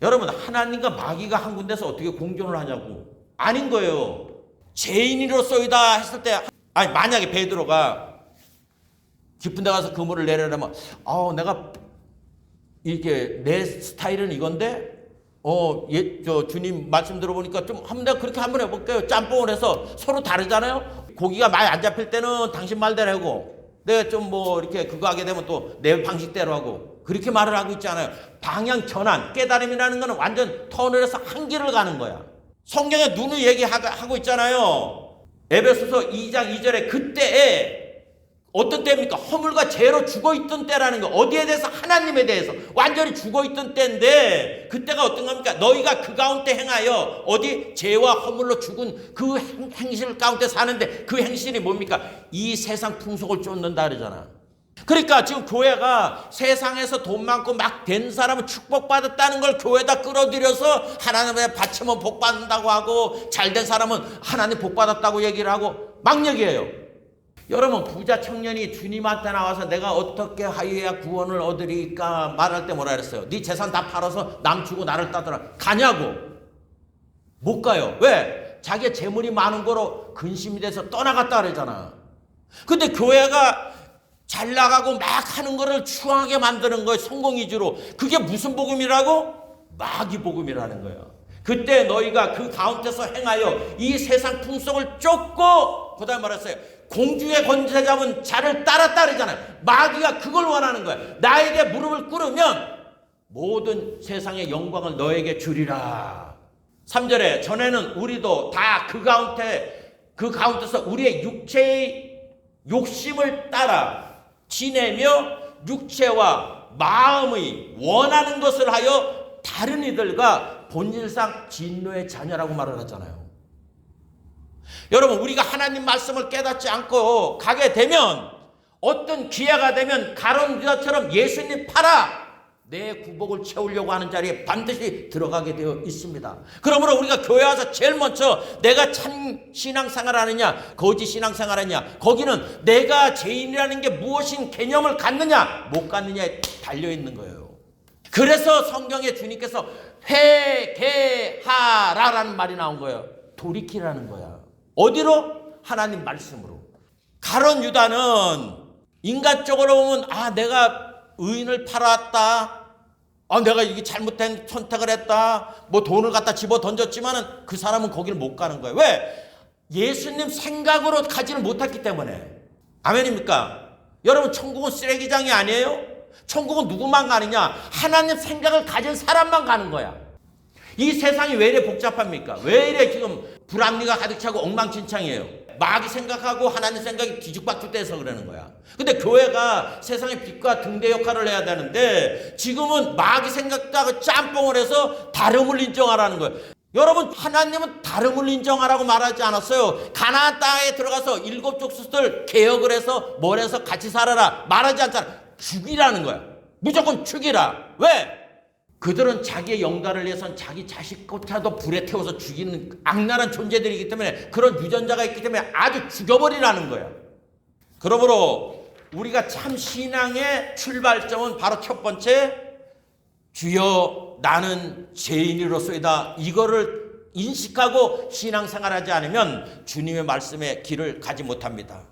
여러분, 하나님과 마귀가 한 군데서 어떻게 공존을 하냐고. 아닌 거예요. 죄인으로서이다 했을 때, 만약에 베드로가 깊은 데 가서 그물을 내려면 내가 이렇게 내 스타일은 이건데 주님 말씀 들어보니까 좀 내가 그렇게 한번 해볼게요. 짬뽕을 해서 서로 다르잖아요. 고기가 많이 안 잡힐 때는 당신 말대로 하고, 내가 좀 이렇게 그거 하게 되면 또 내 방식대로 하고, 그렇게 말을 하고 있잖아요. 방향 전환, 깨달음이라는 거는 완전 턴을 해서 한 길을 가는 거야. 성경에 눈을 얘기하고 있잖아요. 에베소서 2장 2절에 그때에 어떤 때입니까? 허물과 죄로 죽어있던 때라는 거. 어디에 대해서? 하나님에 대해서 완전히 죽어있던 때인데, 그때가 어떤 겁니까? 너희가 그 가운데 행하여 죄와 허물로 죽은 그 행실 가운데 사는데, 그 행실이 뭡니까? 이 세상 풍속을 쫓는다 그러잖아. 그러니까 지금 교회가 세상에서 돈 많고 막 된 사람은 축복받았다는 걸 교회에다 끌어들여서 하나님의 바치면 복받는다고 하고, 잘된 사람은 하나님 복받았다고 얘기를 하고 막 얘기해요. 여러분, 부자 청년이 주님한테 나와서 내가 어떻게 하여야 구원을 얻으리까 말할 때 뭐라 그랬어요? 네 재산 다 팔아서 남 주고 나를 따더라. 가냐고. 못 가요. 왜? 자기의 재물이 많은 거로 근심이 돼서 떠나갔다 그러잖아. 근데 교회가 잘 나가고 막 하는 거를 추앙하게 만드는 거예요. 성공 위주로. 그게 무슨 복음이라고? 마귀 복음이라는 거예요. 그때 너희가 그 가운데서 행하여 이 세상 풍속을 쫓고, 그 다음에 말했어요. 공주의 권세 잡은 자를 따랐다 그러잖아요. 마귀가 그걸 원하는 거야. 나에게 무릎을 꿇으면 모든 세상의 영광을 너에게 주리라. 3절에 전에는 우리도 다 그 가운데서 우리의 육체의 욕심을 따라 지내며 육체와 마음의 원하는 것을 하여 다른 이들과 본질상 진노의 자녀라고 말을 하잖아요. 여러분, 우리가 하나님 말씀을 깨닫지 않고 가게 되면, 어떤 기회가 되면 가룟 유다처럼 예수님 팔아 내 구복을 채우려고 하는 자리에 반드시 들어가게 되어 있습니다. 그러므로 우리가 교회 와서 제일 먼저 내가 참 신앙생활 하느냐 거짓 신앙생활 하느냐, 거기는 내가 죄인이라는 게 무엇인 개념을 갖느냐 못 갖느냐에 달려있는 거예요. 그래서 성경에 주님께서 회개하라라는 말이 나온 거예요. 돌이키라는 거야. 어디로? 하나님 말씀으로. 가룟 유다는 인간적으로 보면 내가 의인을 팔아왔다, 내가 이게 잘못된 선택을 했다, 돈을 갖다 집어 던졌지만은 그 사람은 거기를 못 가는 거예요. 왜? 예수님 생각으로 가지를 못했기 때문에. 아멘입니까? 여러분, 천국은 쓰레기장이 아니에요. 천국은 누구만 가느냐? 하나님 생각을 가진 사람만 가는 거야. 이 세상이 왜 이래 복잡합니까? 왜 이래 지금 불합리가 가득 차고 엉망진창이에요? 마귀 생각하고 하나님 생각이 뒤죽박죽돼서 그러는 거야. 근데 교회가 세상의 빛과 등대 역할을 해야 되는데 지금은 마귀 생각하고 짬뽕을 해서 다름을 인정하라는 거예요. 여러분, 하나님은 다름을 인정하라고 말하지 않았어요. 가나안 땅에 들어가서 7 족속들 개혁을 해서 뭘 해서 같이 살아라 말하지 않잖아. 죽이라는 거야. 무조건 죽이라. 왜? 그들은 자기의 영달을 위해서는 자기 자식조차도 불에 태워서 죽이는 악랄한 존재들이기 때문에, 그런 유전자가 있기 때문에 아주 죽여버리라는 거야. 그러므로 우리가 참 신앙의 출발점은 바로 첫 번째, 주여 나는 죄인으로서이다, 이거를 인식하고 신앙생활하지 않으면 주님의 말씀에 길을 가지 못합니다.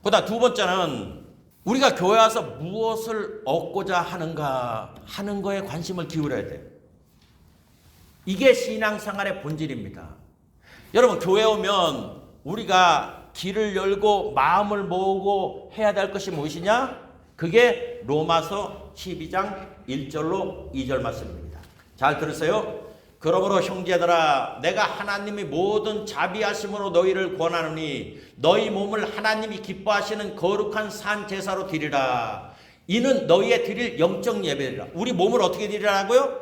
그다음 두 번째는 우리가 교회 와서 무엇을 얻고자 하는가 하는 거에 관심을 기울여야 돼요. 이게 신앙생활의 본질입니다. 여러분, 교회 오면 우리가 길을 열고 마음을 모으고 해야 될 것이 무엇이냐? 그게 로마서 12장 1절로 2절 말씀입니다. 잘 들으세요. 그러므로 형제들아, 내가 하나님이 모든 자비하심으로 너희를 권하노니 너희 몸을 하나님이 기뻐하시는 거룩한 산 제사로 드리라. 이는 너희의 드릴 영적 예배리라. 우리 몸을 어떻게 드리라고요?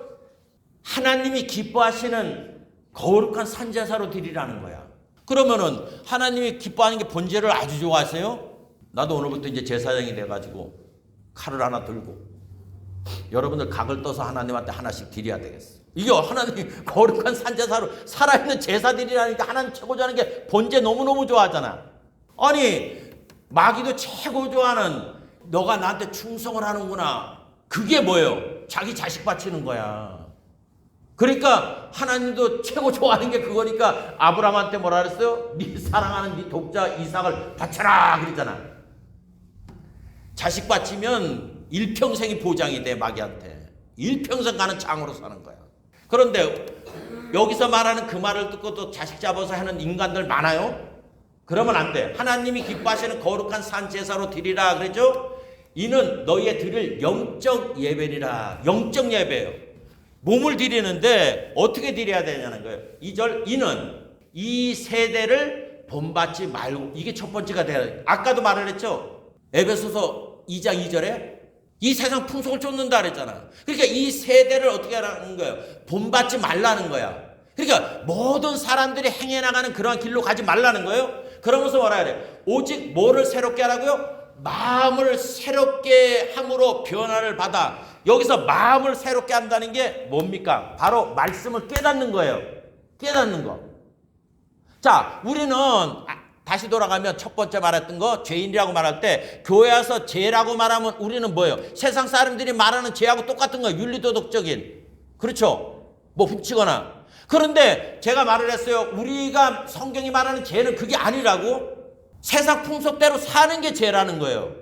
하나님이 기뻐하시는 거룩한 산 제사로 드리라는 거야. 그러면은 하나님이 기뻐하는 게 번제를 아주 좋아하세요? 나도 오늘부터 이제 제사장이 돼가지고 칼을 하나 들고 여러분들 각을 떠서 하나님한테 하나씩 드려야 되겠어. 이게 하나님 거룩한 산제사로 살아있는 제사들이라니까 하나님 최고 좋아하는 게 번제 너무너무 좋아하잖아. 아니, 마귀도 최고 좋아하는, 너가 나한테 충성을 하는구나, 그게 뭐예요? 자기 자식 바치는 거야. 그러니까 하나님도 최고 좋아하는 게 그거니까 아브라함한테 뭐라 그랬어요? 네 사랑하는 네 독자 이삭을 바쳐라 그랬잖아. 자식 바치면 일평생이 보장이 돼. 마귀한테 일평생 가는 장으로 사는 거야. 그런데 여기서 말하는 그 말을 듣고 또 자식 잡아서 하는 인간들 많아요. 그러면 안 돼. 하나님이 기뻐하시는 거룩한 산 제사로 드리라 그랬죠. 이는 너희의 드릴 영적 예배리라. 영적 예배예요. 몸을 드리는데 어떻게 드려야 되냐는 거예요. 2절, 이는 이 세대를 본받지 말고, 이게 첫 번째가 돼야 돼요. 아까도 말을 했죠. 에베소서 2장 2절에 이 세상 풍속을 쫓는다 그랬잖아. 그러니까 이 세대를 어떻게 하라는 거예요? 본받지 말라는 거야. 그러니까 모든 사람들이 행해 나가는 그러한 길로 가지 말라는 거예요. 그러면서 뭐라 그래? 오직 뭐를 새롭게 하라고요? 마음을 새롭게 함으로 변화를 받아. 여기서 마음을 새롭게 한다는 게 뭡니까? 바로 말씀을 깨닫는 거예요. 깨닫는 거. 자, 우리는 다시 돌아가면 첫 번째 말했던 거, 죄인이라고 말할 때 교회 와서 죄라고 말하면 우리는 뭐예요? 세상 사람들이 말하는 죄하고 똑같은 거예요. 윤리도덕적인. 그렇죠? 뭐 훔치거나. 그런데 제가 말을 했어요. 우리가 성경이 말하는 죄는 그게 아니라고. 세상 풍속대로 사는 게 죄라는 거예요.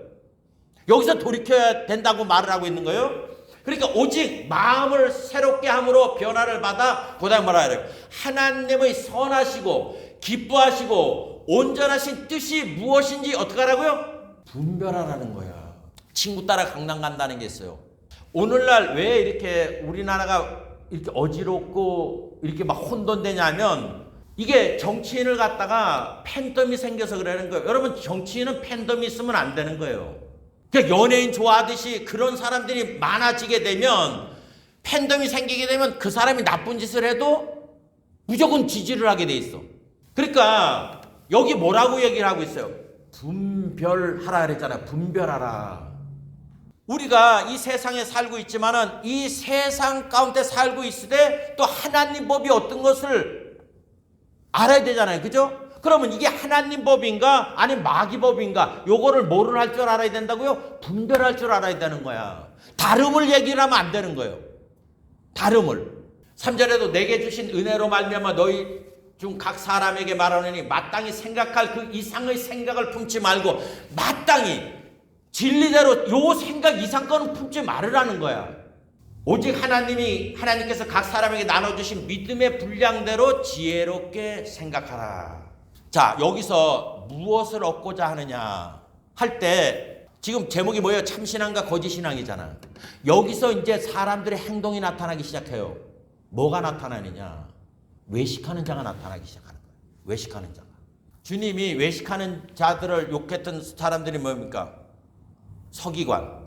여기서 돌이켜야 된다고 말을 하고 있는 거예요. 그러니까 오직 마음을 새롭게 함으로 변화를 받아, 그 다음에 뭐라 그래요? 하나님의 선하시고 기뻐하시고 온전하신 뜻이 무엇인지 어떻게 하라고요? 분별하라는 거야. 친구 따라 강남 간다는 게 있어요. 오늘날 왜 이렇게 우리나라가 이렇게 어지럽고 이렇게 막 혼돈되냐면, 이게 정치인을 갖다가 팬덤이 생겨서 그러는 거예요. 여러분, 정치인은 팬덤이 있으면 안 되는 거예요. 그러니까 연예인 좋아하듯이 그런 사람들이 많아지게 되면, 팬덤이 생기게 되면 그 사람이 나쁜 짓을 해도 무조건 지지를 하게 돼 있어. 그러니까 여기 뭐라고 얘기를 하고 있어요? 분별하라 그랬잖아요. 분별하라. 우리가 이 세상에 살고 있지만은 이 세상 가운데 살고 있을 때 또 하나님 법이 어떤 것을 알아야 되잖아요. 그죠? 그러면 이게 하나님 법인가 아니면 마귀 법인가, 요거를 뭐를 할 줄 알아야 된다고요? 분별할 줄 알아야 되는 거야. 다름을 얘기를 하면 안 되는 거예요. 다름을. 3절에도 내게 주신 은혜로 말미암아 너희 중 각 사람에게 말하노니 마땅히 생각할 그 이상의 생각을 품지 말고, 마땅히 진리대로 요 생각 이상 거는 품지 말으라는 거야. 오직 하나님께서 각 사람에게 나눠주신 믿음의 분량대로 지혜롭게 생각하라. 자, 여기서 무엇을 얻고자 하느냐 할 때 지금 제목이 뭐예요? 참신앙과 거짓신앙이잖아. 여기서 이제 사람들의 행동이 나타나기 시작해요. 뭐가 나타나느냐? 외식하는 자가 나타나기 시작하는 거예요. 외식하는 자가. 주님이 외식하는 자들을 욕했던 사람들이 뭡니까? 서기관,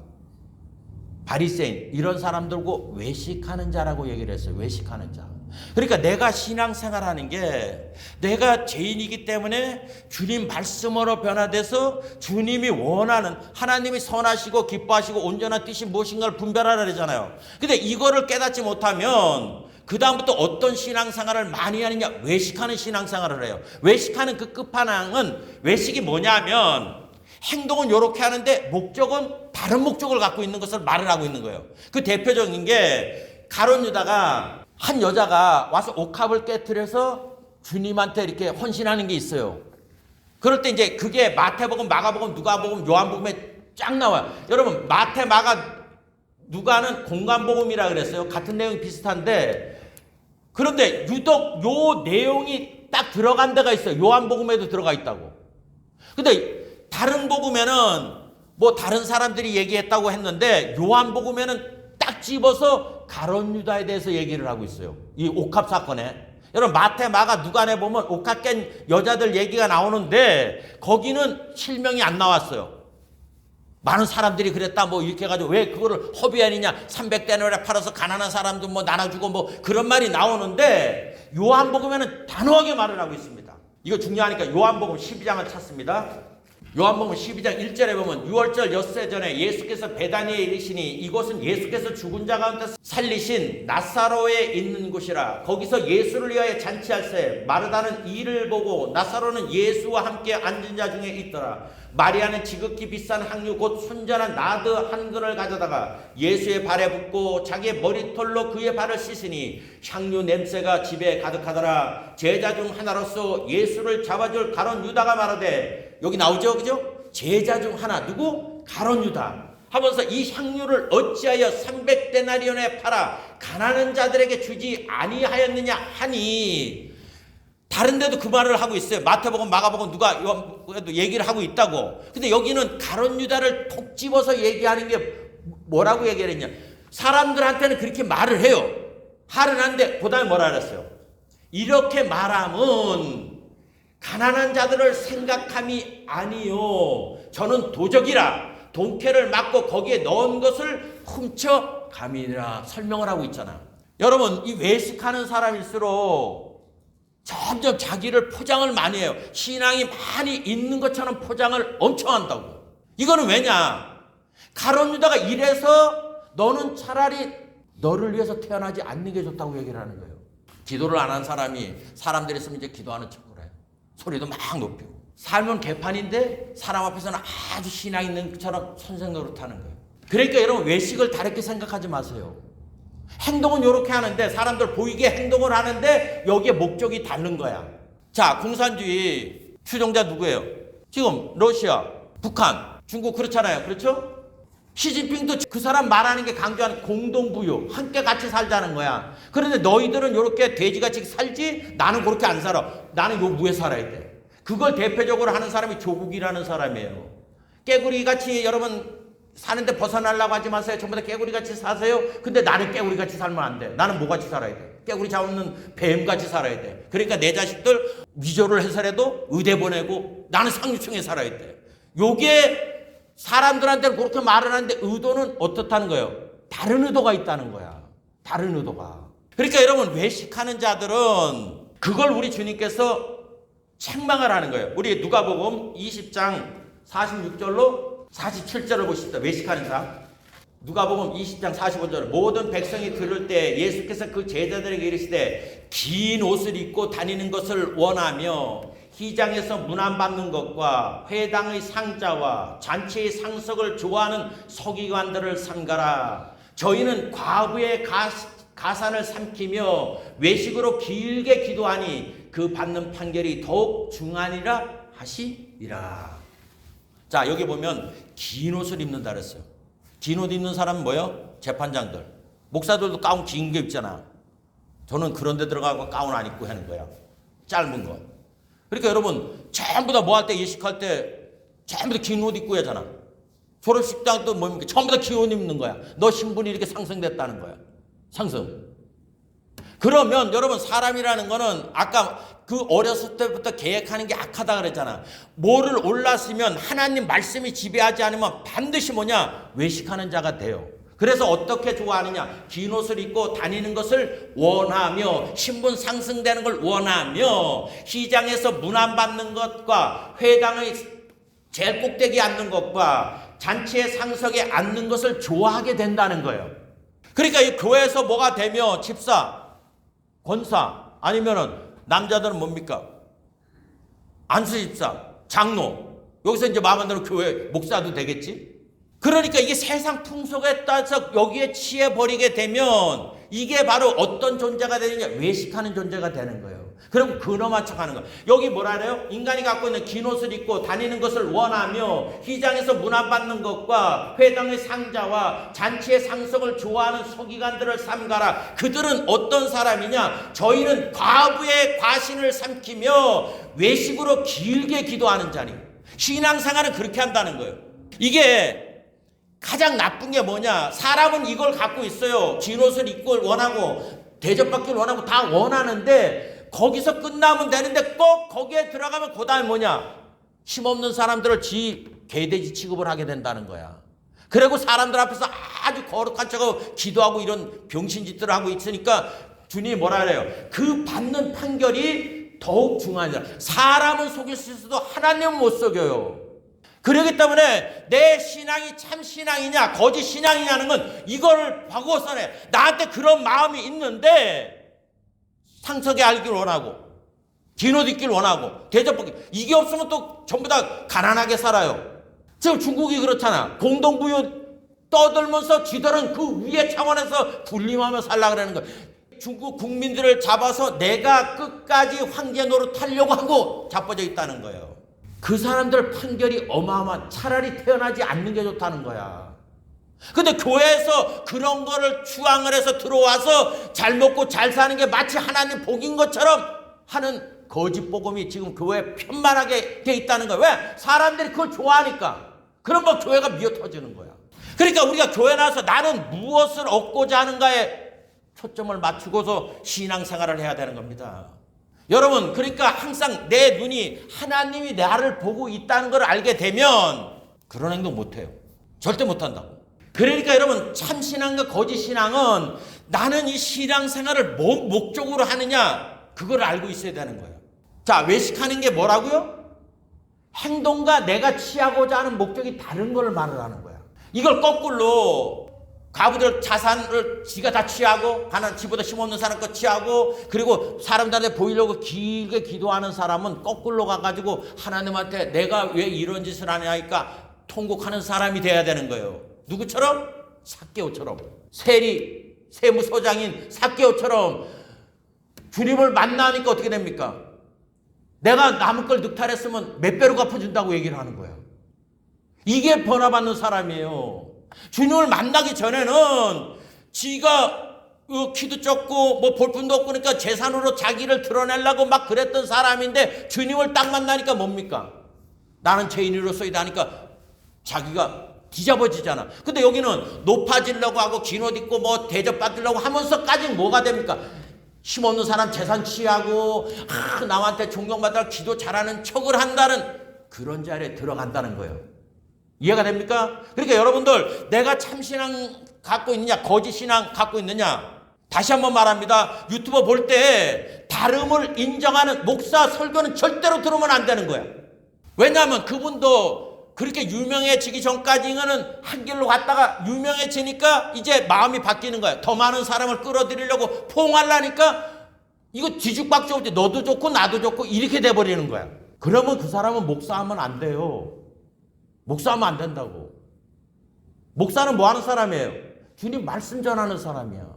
바리새인 이런 사람들고 외식하는 자라고 얘기를 했어요. 외식하는 자. 그러니까 내가 신앙생활하는 게 내가 죄인이기 때문에 주님 말씀으로 변화돼서 주님이 원하는 하나님이 선하시고 기뻐하시고 온전한 뜻이 무엇인가를 분별하라 그러잖아요. 근데 이거를 깨닫지 못하면 그 다음부터 어떤 신앙생활을 많이 하느냐? 외식하는 신앙생활을 해요. 외식하는 그 끝판왕은 외식이 뭐냐면 행동은 이렇게 하는데 목적은 다른 목적을 갖고 있는 것을 말을 하고 있는 거예요. 그 대표적인 게 가룟 유다가 한 여자가 와서 옥합을 깨트려서 주님한테 이렇게 헌신하는 게 있어요. 그럴 때 이제 그게 마태복음, 마가복음, 누가복음, 요한복음에 쫙 나와요. 여러분 마태, 마가, 누가는 공간복음이라 그랬어요. 같은 내용이 비슷한데 그런데 유독 요 내용이 딱 들어간 데가 있어요. 요한복음에도 들어가 있다고. 근데 다른 복음에는 뭐 다른 사람들이 얘기했다고 했는데 요한복음에는 딱 집어서 가룟 유다에 대해서 얘기를 하고 있어요. 이 옥합 사건에. 여러분 마태, 마가, 누가에 보면 옥합 깬 여자들 얘기가 나오는데 거기는 실명이 안 나왔어요. 많은 사람들이 그랬다 뭐 이렇게 해가지고 왜 그거를 허비하느냐 300데나리에 팔아서 가난한 사람도 뭐 나눠주고 뭐 그런 말이 나오는데 요한복음에는 단호하게 말을 하고 있습니다. 이거 중요하니까 요한복음 12장을 찾습니다. 요한복음 12장 1절에 보면 6월절 엿새 전에 예수께서 베다니에 이르시니 이곳은 예수께서 죽은 자 가운데 살리신 나사로에 있는 곳이라. 거기서 예수를 위하여 잔치할새 마르다는 이를 보고 나사로는 예수와 함께 앉은 자 중에 있더라. 마리아는 지극히 비싼 향유 곧 순전한 나드 한 근을 가져다가 예수의 발에 붓고 자기의 머리털로 그의 발을 씻으니 향유 냄새가 집에 가득하더라. 제자 중 하나로서 예수를 잡아줄 가룟 유다가 말하되, 여기 나오죠, 그죠? 제자 중 하나 누구? 가룟 유다 하면서 이 향유를 어찌하여 300데나리온에 팔아 가난한 자들에게 주지 아니하였느냐 하니, 다른 데도 그 말을 하고 있어요. 마태복음, 마가복음, 누가 얘기를 하고 있다고. 근데 여기는 가룟 유다를 톡 집어서 얘기하는 게 뭐라고 얘기를 했냐? 사람들한테는 그렇게 말을 해요. 말은 한데 그 다음에 뭐라 그랬어요? 이렇게 말함은 가난한 자들을 생각함이 아니요 저는 도적이라 돈캐를 막고 거기에 넣은 것을 훔쳐 감이라 설명을 하고 있잖아. 여러분 이 외식하는 사람일수록 점점 자기를 포장을 많이 해요. 신앙이 많이 있는 것처럼 포장을 엄청 한다고. 이거는 왜냐? 가룟 유다가 이래서 너는 차라리 너를 위해서 태어나지 않는 게 좋다고 얘기를 하는 거예요. 기도를 안 한 사람이 사람들이 있으면 이제 기도하는 척을 해요. 소리도 막 높이고. 삶은 개판인데 사람 앞에서는 아주 신앙 있는 것처럼 선생 노릇하는 거예요. 그러니까 여러분 외식을 다르게 생각하지 마세요. 행동은 이렇게 하는데 사람들 보이게 행동을 하는데 여기에 목적이 다른 거야. 자, 공산주의 추종자 누구예요? 지금 러시아, 북한, 중국 그렇잖아요. 그렇죠? 시진핑도 그 사람 말하는 게 강조하는 공동부유, 함께 같이 살자는 거야. 그런데 너희들은 이렇게 돼지같이 살지 나는 그렇게 안 살아. 나는 요 무에 살아야 돼. 그걸 대표적으로 하는 사람이 조국이라는 사람이에요. 깨구리같이 여러분 사는데 벗어나려고 하지 마세요. 전부 다 깨구리같이 사세요. 근데 나는 깨구리같이 살면 안 돼. 나는 뭐같이 살아야 돼? 깨구리 잡는 뱀같이 살아야 돼. 그러니까 내 자식들 위조를 해서라도 의대 보내고 나는 상류층에 살아야 돼. 요게 사람들한테는 그렇게 말을 하는데 의도는 어떻다는 거예요? 다른 의도가 있다는 거야. 다른 의도가. 그러니까 여러분 외식하는 자들은 그걸 우리 주님께서 책망을 하는 거예요. 우리 누가복음 20장 46절로 47절을 보십시다. 외식하는 자. 누가복음 20장 45절. 모든 백성이 들을 때 예수께서 그 제자들에게 이르시되 긴 옷을 입고 다니는 것을 원하며 희장에서 문안 받는 것과 회당의 상자와 잔치의 상석을 좋아하는 서기관들을 삼가라. 저희는 과부의 가산을 삼키며 외식으로 길게 기도하니 그 받는 판결이 더욱 중하니라 하시니라. 자, 여기 보면 긴 옷을 입는다 그랬어요. 긴 옷 입는 사람은 뭐예요? 재판장들. 목사들도 가운 긴 거 입잖아. 저는 그런 데 들어가고 가운 안 입고 하는 거야. 짧은 거. 그러니까 여러분 전부 다 뭐 할 때 예식할 때 전부 다 긴 옷 입고 하잖아. 졸업식장도 뭡니까? 전부 다 긴 옷 입는 거야. 너 신분이 이렇게 상승됐다는 거야. 상승. 그러면 여러분 사람이라는 거는 아까 그 어렸을 때부터 계획하는 게 악하다 그랬잖아. 뭐를 올랐으면 하나님 말씀이 지배하지 않으면 반드시 뭐냐? 외식하는 자가 돼요. 그래서 어떻게 좋아하느냐? 긴 옷을 입고 다니는 것을 원하며 신분 상승되는 걸 원하며 시장에서 문안받는 것과 회당의 제일 꼭대기에 앉는 것과 잔치의 상석에 앉는 것을 좋아하게 된다는 거예요. 그러니까 이 교회에서 뭐가 되며 집사, 권사 아니면은 남자들은 뭡니까? 안수집사, 장로. 여기서 이제 마음에 드는 교회 목사도 되겠지? 그러니까 이게 세상 풍속에 따라서 여기에 취해버리게 되면 이게 바로 어떤 존재가 되느냐? 외식하는 존재가 되는 거예요. 그럼 근엄한 척하는 거예요. 여기 뭐라 그래요? 인간이 갖고 있는 긴 옷을 입고 다니는 것을 원하며 휘장에서 문안받는 것과 회당의 상자와 잔치의 상석을 좋아하는 서기관들을 삼가라. 그들은 어떤 사람이냐? 저희는 과부의 과신을 삼키며 외식으로 길게 기도하는 자니. 신앙생활은 그렇게 한다는 거예요. 이게 가장 나쁜 게 뭐냐? 사람은 이걸 갖고 있어요. 긴 옷을 입고 원하고 대접받기를 원하고 다 원하는데 거기서 끝나면 되는데 꼭 거기에 들어가면 그 다음에 뭐냐? 힘없는 사람들을 개돼지 취급을 하게 된다는 거야. 그리고 사람들 앞에서 아주 거룩한 척하고 기도하고 이런 병신짓들을 하고 있으니까 주님이 뭐라 그래요? 그 받는 판결이 더욱 중요하냐. 사람은 속일 수 있어도 하나님은 못 속여요. 그렇기 때문에 내 신앙이 참 신앙이냐 거짓 신앙이냐는 건 이거를 바꿔서네. 나한테 그런 마음이 있는데 상석에 알기를 원하고 긴 옷 입기를 원하고 대접받기 이게 없으면 또 전부 다 가난하게 살아요. 지금 중국이 그렇잖아. 공동부유 떠들면서 지들은 그 위의 차원에서 군림하며 살라 그러는 거야. 중국 국민들을 잡아서 내가 끝까지 황제 노릇하려고 하고 자빠져 있다는 거예요. 그 사람들 판결이 어마어마한 차라리 태어나지 않는 게 좋다는 거야. 근데 교회에서 그런 거를 추앙을 해서 들어와서 잘 먹고 잘 사는 게 마치 하나님 복인 것처럼 하는 거짓 복음이 지금 교회에 편만하게 돼 있다는 거야. 왜? 사람들이 그걸 좋아하니까. 그런 거 교회가 미어 터지는 거야. 그러니까 우리가 교회 나와서 나는 무엇을 얻고자 하는가에 초점을 맞추고서 신앙생활을 해야 되는 겁니다. 여러분, 그러니까 항상 내 눈이 하나님이 나를 보고 있다는 걸 알게 되면 그런 행동 못해요. 절대 못한다고. 그러니까 여러분, 참신앙과 거짓신앙은 나는 이 신앙생활을 뭔 목적으로 하느냐 그걸 알고 있어야 되는 거예요. 자, 외식하는 게 뭐라고요? 행동과 내가 취하고자 하는 목적이 다른 걸 말을 하는 거야. 이걸 거꾸로 가부들 자산을 지가 다 취하고 가난 지보다 힘없는 사람 거 취하고 그리고 사람들한테 보이려고 길게 기도하는 사람은 거꾸로 가가지고 하나님한테 내가 왜 이런 짓을 하냐니까 통곡하는 사람이 돼야 되는 거예요. 누구처럼? 삭개오처럼. 세무소장인 삭개오처럼 주님을 만나니까 어떻게 됩니까? 내가 남의 걸 늑탈했으면 몇 배로 갚아준다고 얘기를 하는 거예요. 이게 변화받는 사람이에요. 주님을 만나기 전에는 지가 키도 적고 뭐 볼품도 없고 그러니까 재산으로 자기를 드러내려고 막 그랬던 사람인데 주님을 딱 만나니까 뭡니까? 나는 죄인으로서이다 하니까 자기가 뒤잡아지잖아. 근데 여기는 높아지려고 하고 긴 옷 입고 뭐 대접받으려고 하면서까지 뭐가 됩니까? 힘없는 사람 재산 취하고 남한테 존경받으라 기도 잘하는 척을 한다는 그런 자리에 들어간다는 거예요. 이해가 됩니까? 그러니까 여러분들 내가 참신앙 갖고 있느냐 거짓신앙 갖고 있느냐 다시 한번 말합니다. 유튜버 볼 때 다름을 인정하는 목사 설교는 절대로 들으면 안 되는 거야. 왜냐하면 그분도 그렇게 유명해지기 전까지는 한 길로 갔다가 유명해지니까 이제 마음이 바뀌는 거야. 더 많은 사람을 끌어들이려고 포옹하려니까 이거 뒤죽박죽 없이 너도 좋고 나도 좋고 이렇게 돼버리는 거야. 그러면 그 사람은 목사하면 안 돼요. 목사하면 안 된다고. 목사는 뭐 하는 사람이에요? 주님 말씀 전하는 사람이야.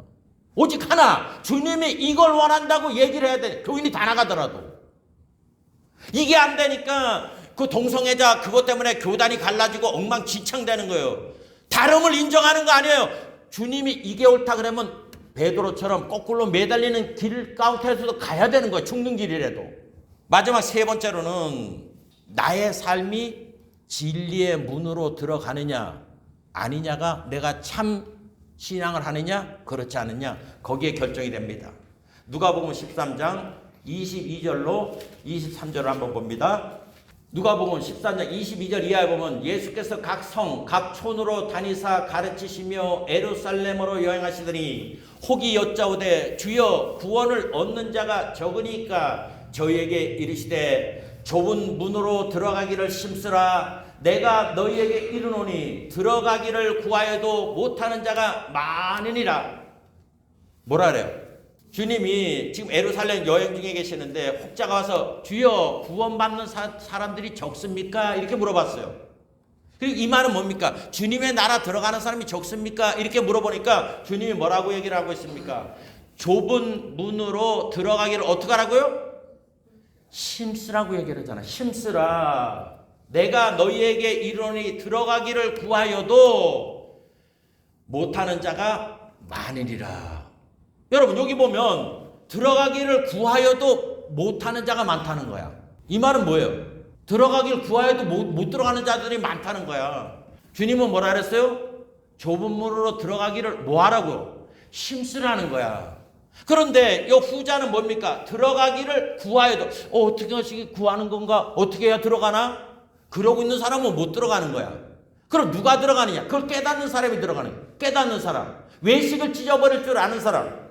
오직 하나, 주님이 이걸 원한다고 얘기를 해야 돼. 교인이 다 나가더라도. 이게 안 되니까 그 동성애자 그것 때문에 교단이 갈라지고 엉망진창되는 거예요. 다름을 인정하는 거 아니에요. 주님이 이게 옳다 그러면 베드로처럼 거꾸로 매달리는 길 가운데서도 가야 되는 거예요. 죽는 길이라도. 마지막 세 번째로는 나의 삶이 진리의 문으로 들어가느냐 아니냐가 내가 참 신앙을 하느냐 그렇지 않느냐 거기에 결정이 됩니다. 누가복음 13장 22절로 23절을 한번 봅니다. 누가복음 13장 22절 이하에 보면 예수께서 각 성, 각 촌으로 다니사 가르치시며 예루살렘으로 여행하시더니 혹이 여짜오되 주여 구원을 얻는 자가 적으니까 저희에게 이르시되 좁은 문으로 들어가기를 힘쓰라. 내가 너희에게 이르노니 들어가기를 구하여도 못하는 자가 많으니라. 뭐라 그래요? 주님이 지금 예루살렘 여행 중에 계시는데 혹자가 와서 주여 구원받는 사람들이 적습니까? 이렇게 물어봤어요. 그리고 이 말은 뭡니까? 주님의 나라 들어가는 사람이 적습니까? 이렇게 물어보니까 주님이 뭐라고 얘기를 하고 있습니까? 좁은 문으로 들어가기를 어떻게 하라고요? 힘쓰라고 얘기를 하잖아. 힘쓰라. 내가 너희에게 이르노니 들어가기를 구하여도 못하는 자가 많으리라. 여러분 여기 보면 들어가기를 구하여도 못하는 자가 많다는 거야. 이 말은 뭐예요? 들어가기를 구하여도 못 들어가는 자들이 많다는 거야. 주님은 뭐라 그랬어요? 좁은 문으로 들어가기를 뭐 하라고요? 힘쓰라는 거야. 그런데 이 후자는 뭡니까? 들어가기를 구하여도 어떻게 하시기 구하는 건가? 어떻게 해야 들어가나? 그러고 있는 사람은 못 들어가는 거야. 그럼 누가 들어가느냐? 그걸 깨닫는 사람이 들어가는 거야. 깨닫는 사람. 외식을 찢어버릴 줄 아는 사람.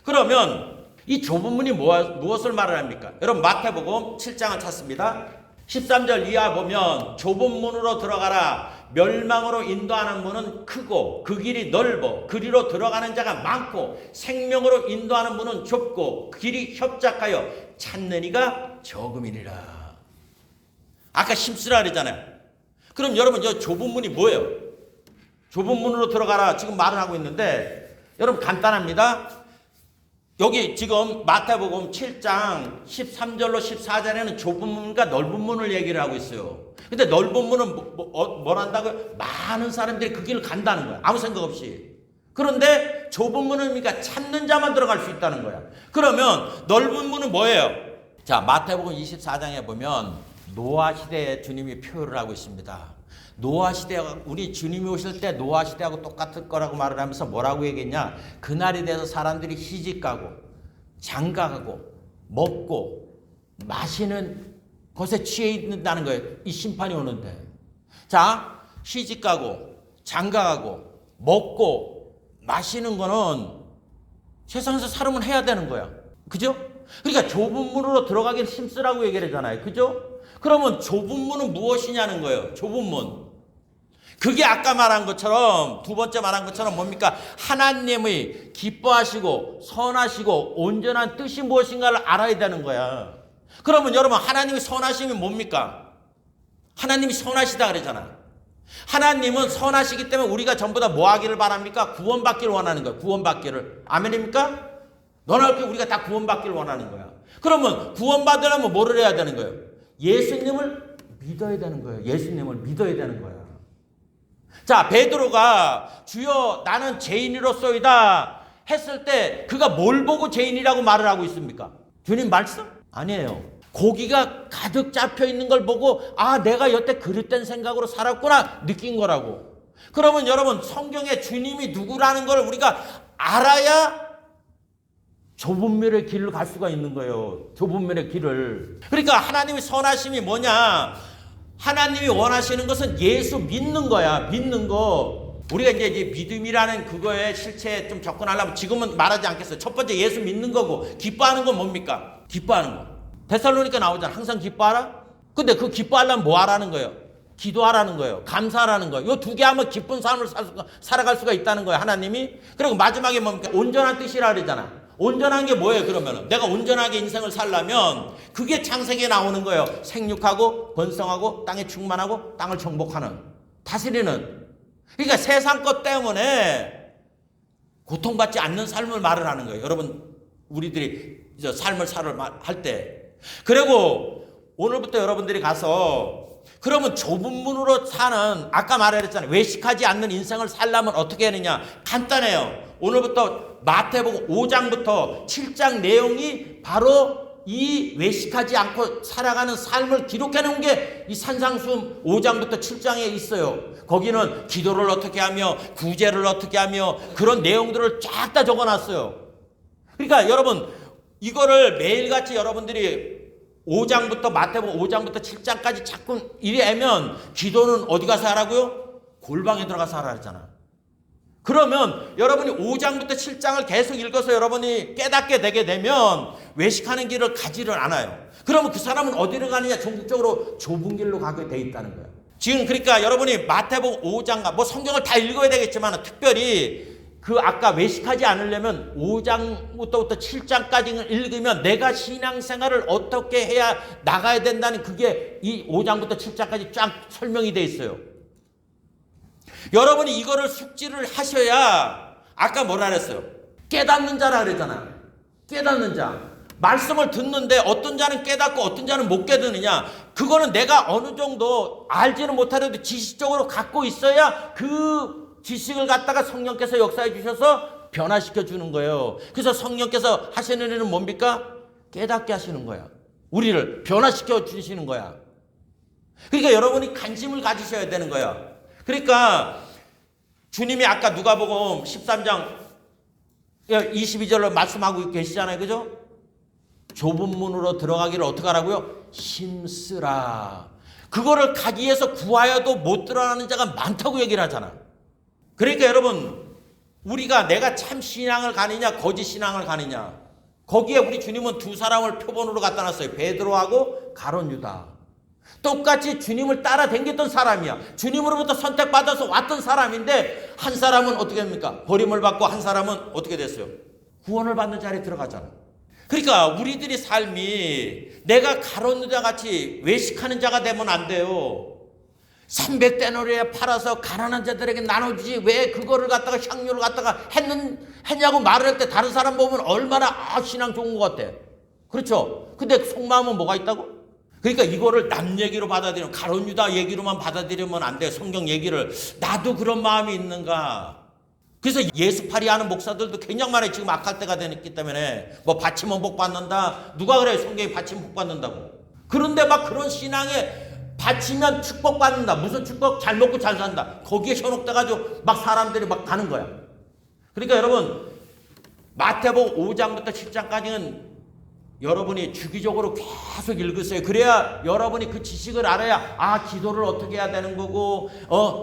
그러면 이 좁은 문이 무엇을 말을 합니까? 여러분 마태복음 7장을 찾습니다. 13절 이하 보면 좁은 문으로 들어가라. 멸망으로 인도하는 문은 크고 그 길이 넓어 그리로 들어가는 자가 많고 생명으로 인도하는 문은 좁고 길이 협착하여 찾는 이가 적음이니라. 아까 힘쓰라 그랬잖아요. 그럼 여러분 저 좁은 문이 뭐예요? 좁은 문으로 들어가라 지금 말을 하고 있는데 여러분 간단합니다. 여기 지금 마태복음 7장 13절로 14절에는 좁은 문과 넓은 문을 얘기를 하고 있어요. 근데 넓은 문은 뭘 한다고요? 많은 사람들이 그 길을 간다는 거야. 아무 생각 없이. 그런데 좁은 문은 그러니까 찾는 자만 들어갈 수 있다는 거야. 그러면 넓은 문은 뭐예요? 자, 마태복음 24장에 보면 노아 시대에 주님이 표현을 하고 있습니다. 노아 시대가 우리 주님이 오실 때 노아 시대하고 똑같을 거라고 말을 하면서 뭐라고 얘기했냐? 그날이 돼서 사람들이 시집가고 장가가고 먹고 마시는 것에 취해 있는다는 거예요. 이 심판이 오는데. 자, 시집가고 장가가고 먹고 마시는 거는 세상에서 살면 해야 되는 거야. 그죠? 그러니까 좁은 문으로 들어가길 힘쓰라고 얘기를 하잖아요. 그죠? 그러면 좁은 문은 무엇이냐는 거예요. 좁은 문. 그게 아까 말한 것처럼 두 번째 말한 것처럼 뭡니까? 하나님의 기뻐하시고 선하시고 온전한 뜻이 무엇인가를 알아야 되는 거야. 그러면 여러분 하나님의 선하심이 뭡니까? 하나님이 선하시다 그러잖아. 하나님은 선하시기 때문에 우리가 전부 다 뭐 하기를 바랍니까? 구원받기를 원하는 거야. 구원받기를. 아멘입니까? 너나 우리가 다 구원받기를 원하는 거야. 그러면 구원받으려면 뭐를 해야 되는 거예요? 예수님을 믿어야 되는 거예요. 예수님을 믿어야 되는 거야. 자, 베드로가 주여 나는 죄인으로소이다 했을 때 그가 뭘 보고 죄인이라고 말을 하고 있습니까? 주님 말씀? 아니에요. 고기가 가득 잡혀 있는 걸 보고 아 내가 여태 그릇된 생각으로 살았구나 느낀 거라고. 그러면 여러분 성경에 주님이 누구라는 걸 우리가 알아야 좁은 문의 길을 갈 수가 있는 거예요. 좁은 문의 길을. 그러니까 하나님의 선하심이 뭐냐? 하나님이 원하시는 것은 예수 믿는 거야. 믿는 거. 우리가 이제 믿음이라는 그거에 실체에 좀 접근하려면 지금은 말하지 않겠어요. 첫 번째 예수 믿는 거고 기뻐하는 건 뭡니까? 기뻐하는 거. 데살로니가 나오잖아. 항상 기뻐하라? 근데 그 기뻐하려면 뭐 하라는 거예요? 기도하라는 거예요. 감사하라는 거예요. 이 두 개 하면 기쁜 삶을 살아갈 수가 있다는 거예요. 하나님이. 그리고 마지막에 뭡니까? 온전한 뜻이라 그러잖아. 온전한 게 뭐예요? 그러면 내가 온전하게 인생을 살려면 그게 창세기에 나오는 거예요. 생육하고 번성하고 땅에 충만하고 땅을 정복하는 다스리는. 그러니까 세상 것 때문에 고통받지 않는 삶을 말을 하는 거예요. 여러분 우리들이 삶을 할 때. 그리고 오늘부터 여러분들이 가서 그러면 좁은 문으로 사는 아까 말했잖아요. 외식하지 않는 인생을 살려면 어떻게 하느냐? 간단해요. 오늘부터 마태복음 5장부터 7장 내용이 바로 이 외식하지 않고 살아가는 삶을 기록해 놓은 게 이 산상수훈 5장부터 7장에 있어요. 거기는 기도를 어떻게 하며 구제를 어떻게 하며 그런 내용들을 쫙 다 적어놨어요. 그러니까 여러분 이거를 매일같이 여러분들이 5장부터 마태복음 5장부터 7장까지 자꾸 이래면 기도는 어디 가서 하라고요? 골방에 들어가서 하라 했잖아. 그러면 여러분이 5장부터 7장을 계속 읽어서 여러분이 깨닫게 되게 되면 외식하는 길을 가지를 않아요. 그러면 그 사람은 어디로 가느냐? 전국적으로 좁은 길로 가게 돼 있다는 거예요. 지금 그러니까 여러분이 마태복음 5장과 뭐 성경을 다 읽어야 되겠지만 특별히 그 아까 외식하지 않으려면 5장부터 7장까지 읽으면 내가 신앙생활을 어떻게 해야 나가야 된다는 그게 이 5장부터 7장까지 쫙 설명이 돼 있어요. 여러분이 이거를 숙지를 하셔야 아까 뭐라 그랬어요? 깨닫는 자라 그랬잖아. 깨닫는 자. 말씀을 듣는데 어떤 자는 깨닫고 어떤 자는 못 깨닫느냐. 그거는 내가 어느 정도 알지는 못하더라도 지식적으로 갖고 있어야 그 지식을 갖다가 성령께서 역사해 주셔서 변화시켜 주는 거예요. 그래서 성령께서 하시는 일은 뭡니까? 깨닫게 하시는 거야. 우리를 변화시켜 주시는 거야. 그러니까 여러분이 관심을 가지셔야 되는 거야. 그러니까 주님이 아까 누가복음 13장 22절로 말씀하고 계시잖아요. 그죠? 좁은 문으로 들어가기를 어떻게 하라고요? 힘쓰라. 그거를 가기 위해서 구하여도 못 들어가는 자가 많다고 얘기를 하잖아. 그러니까 여러분 우리가 내가 참 신앙을 가느냐 거짓 신앙을 가느냐 거기에 우리 주님은 두 사람을 표본으로 갖다 놨어요. 베드로하고 가룟 유다. 똑같이 주님을 따라 댕겼던 사람이야. 주님으로부터 선택받아서 왔던 사람인데 한 사람은 어떻게 됩니까? 버림을 받고 한 사람은 어떻게 됐어요? 구원을 받는 자리에 들어가잖아. 그러니까 우리들의 삶이 내가 가룟 유다 같이 외식하는 자가 되면 안 돼요. 300데나리에 팔아서 가난한 자들에게 나눠주지 왜 그거를 갖다가 향료를 갖다가 했냐고 말을 할 때 다른 사람 보면 얼마나 신앙 좋은 것 같아. 그렇죠? 근데 속마음은 뭐가 있다고? 그러니까 이거를 남 얘기로 받아들이면 가룟 유다 얘기로만 받아들이면 안 돼. 성경 얘기를 나도 그런 마음이 있는가. 그래서 예수팔이 하는 목사들도 굉장히 많아요. 지금 악할 때가 되기 때문에 뭐 받치면 복 받는다. 누가 그래요? 성경이 받치면 복 받는다고. 그런데 막 그런 신앙에 바치면 축복받는다. 무슨 축복? 잘 먹고 잘 산다. 거기에 현혹돼가지고 막 사람들이 막 가는 거야. 그러니까 여러분 마태복음 5장부터 7장까지는 여러분이 주기적으로 계속 읽으세요. 그래야 여러분이 그 지식을 알아야 기도를 어떻게 해야 되는 거고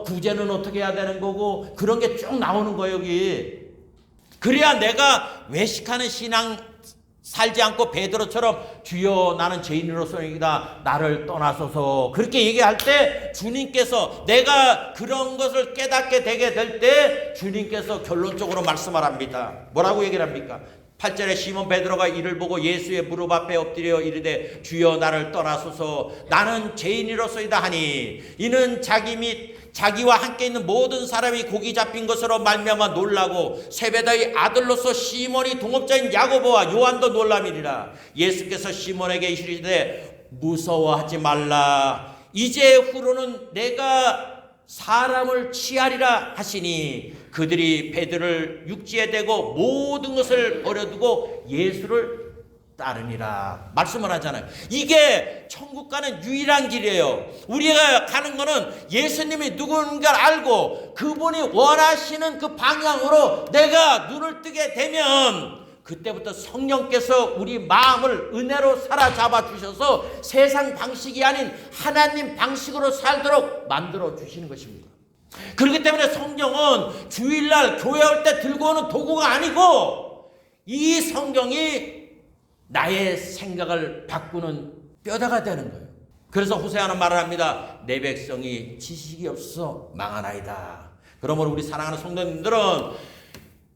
구제는 어떻게 해야 되는 거고 그런 게 쭉 나오는 거예요. 여기. 그래야 내가 외식하는 신앙 살지 않고 베드로처럼 주여 나는 죄인으로서이다 나를 떠나소서 그렇게 얘기할 때 주님께서 내가 그런 것을 깨닫게 되게 될 때 주님께서 결론적으로 말씀을 합니다. 뭐라고 얘기를 합니까? 8절에 시몬 베드로가 이를 보고 예수의 무릎 앞에 엎드려 이르되 주여 나를 떠나소서 나는 죄인이로소이다 하니 이는 자기 및 자기와 함께 있는 모든 사람이 고기 잡힌 것으로 말미암아 놀라고 세베다의 아들로서 시몬이 동업자인 야고보와 요한도 놀람이니라. 예수께서 시몬에게 이르시되 무서워하지 말라. 이제 후로는 내가 사람을 취하리라 하시니 그들이 베드로를 육지에 대고 모든 것을 버려두고 예수를 따르니라 말씀을 하잖아요. 이게 천국 가는 유일한 길이에요. 우리가 가는 거는 예수님이 누군가를 알고 그분이 원하시는 그 방향으로 내가 눈을 뜨게 되면 그때부터 성령께서 우리 마음을 은혜로 사로잡아 주셔서 세상 방식이 아닌 하나님 방식으로 살도록 만들어 주시는 것입니다. 그렇기 때문에 성경은 주일날 교회 올 때 들고 오는 도구가 아니고 이 성경이 나의 생각을 바꾸는 뼈대가 되는 거예요. 그래서 호세아는 말을 합니다. 내 백성이 지식이 없어 망하나이다. 그러므로 우리 사랑하는 성도님들은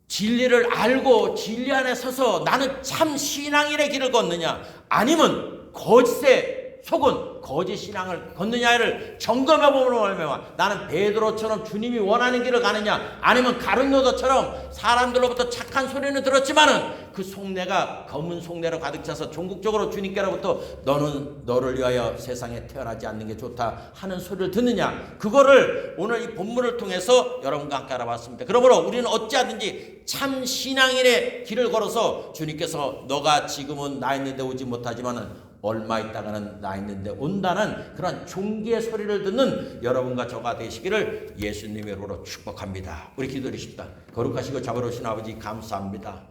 진리를 알고 진리 안에 서서 나는 참 신앙인의 길을 걷느냐 아니면 거짓에 속은 거짓 신앙을 걷느냐를 점검해 보면 나는 베드로처럼 주님이 원하는 길을 가느냐 아니면 가룟 유다처럼 사람들로부터 착한 소리는 들었지만은 그 속내가 검은 속내로 가득 차서 종국적으로 주님께로부터 너는 너를 위하여 세상에 태어나지 않는 게 좋다 하는 소리를 듣느냐. 그거를 오늘 이 본문을 통해서 여러분과 함께 알아봤습니다. 그러므로 우리는 어찌하든지 참 신앙인의 길을 걸어서 주님께서 너가 지금은 나 있는데 오지 못하지만은 얼마 있다가는 나 있는데 온다는 그런 종기의 소리를 듣는 여러분과 저가 되시기를 예수님의 이름으로 축복합니다. 우리 기도드립시다. 거룩하시고 자비로우신 아버지 감사합니다.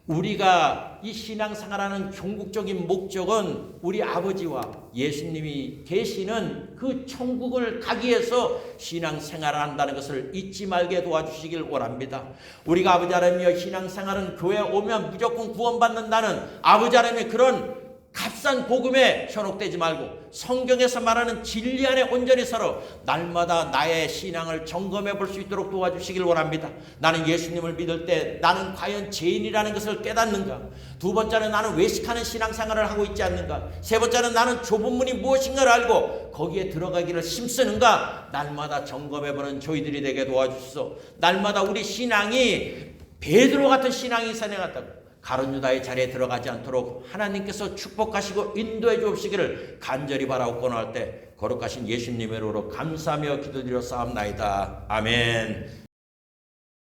우리가 이 신앙생활하는 궁극적인 목적은 우리 아버지와 예수님이 계시는 그 천국을 가기 위해서 신앙생활을 한다는 것을 잊지 말게 도와주시길 원합니다. 우리가 아버지 하나님이여 신앙생활은 교회에 오면 무조건 구원받는다는 아버지 하나님의 그런 값싼 복음에 현혹되지 말고 성경에서 말하는 진리 안에 온전히 살아 날마다 나의 신앙을 점검해 볼 수 있도록 도와주시길 원합니다. 나는 예수님을 믿을 때 나는 과연 죄인이라는 것을 깨닫는가? 두 번째는 나는 외식하는 신앙생활을 하고 있지 않는가? 세 번째는 나는 좁은 문이 무엇인가를 알고 거기에 들어가기를 힘쓰는가? 날마다 점검해 보는 저희들이 되게 도와주시소. 날마다 우리 신앙이 베드로 같은 신앙이 생겨났다고 가룟 유다의 자리에 들어가지 않도록 하나님께서 축복하시고 인도해 주옵시기를 간절히 바라옵고 나올 때 거룩하신 예수님의 이름으로 감사하며 기도드려 싸움나이다. 아멘.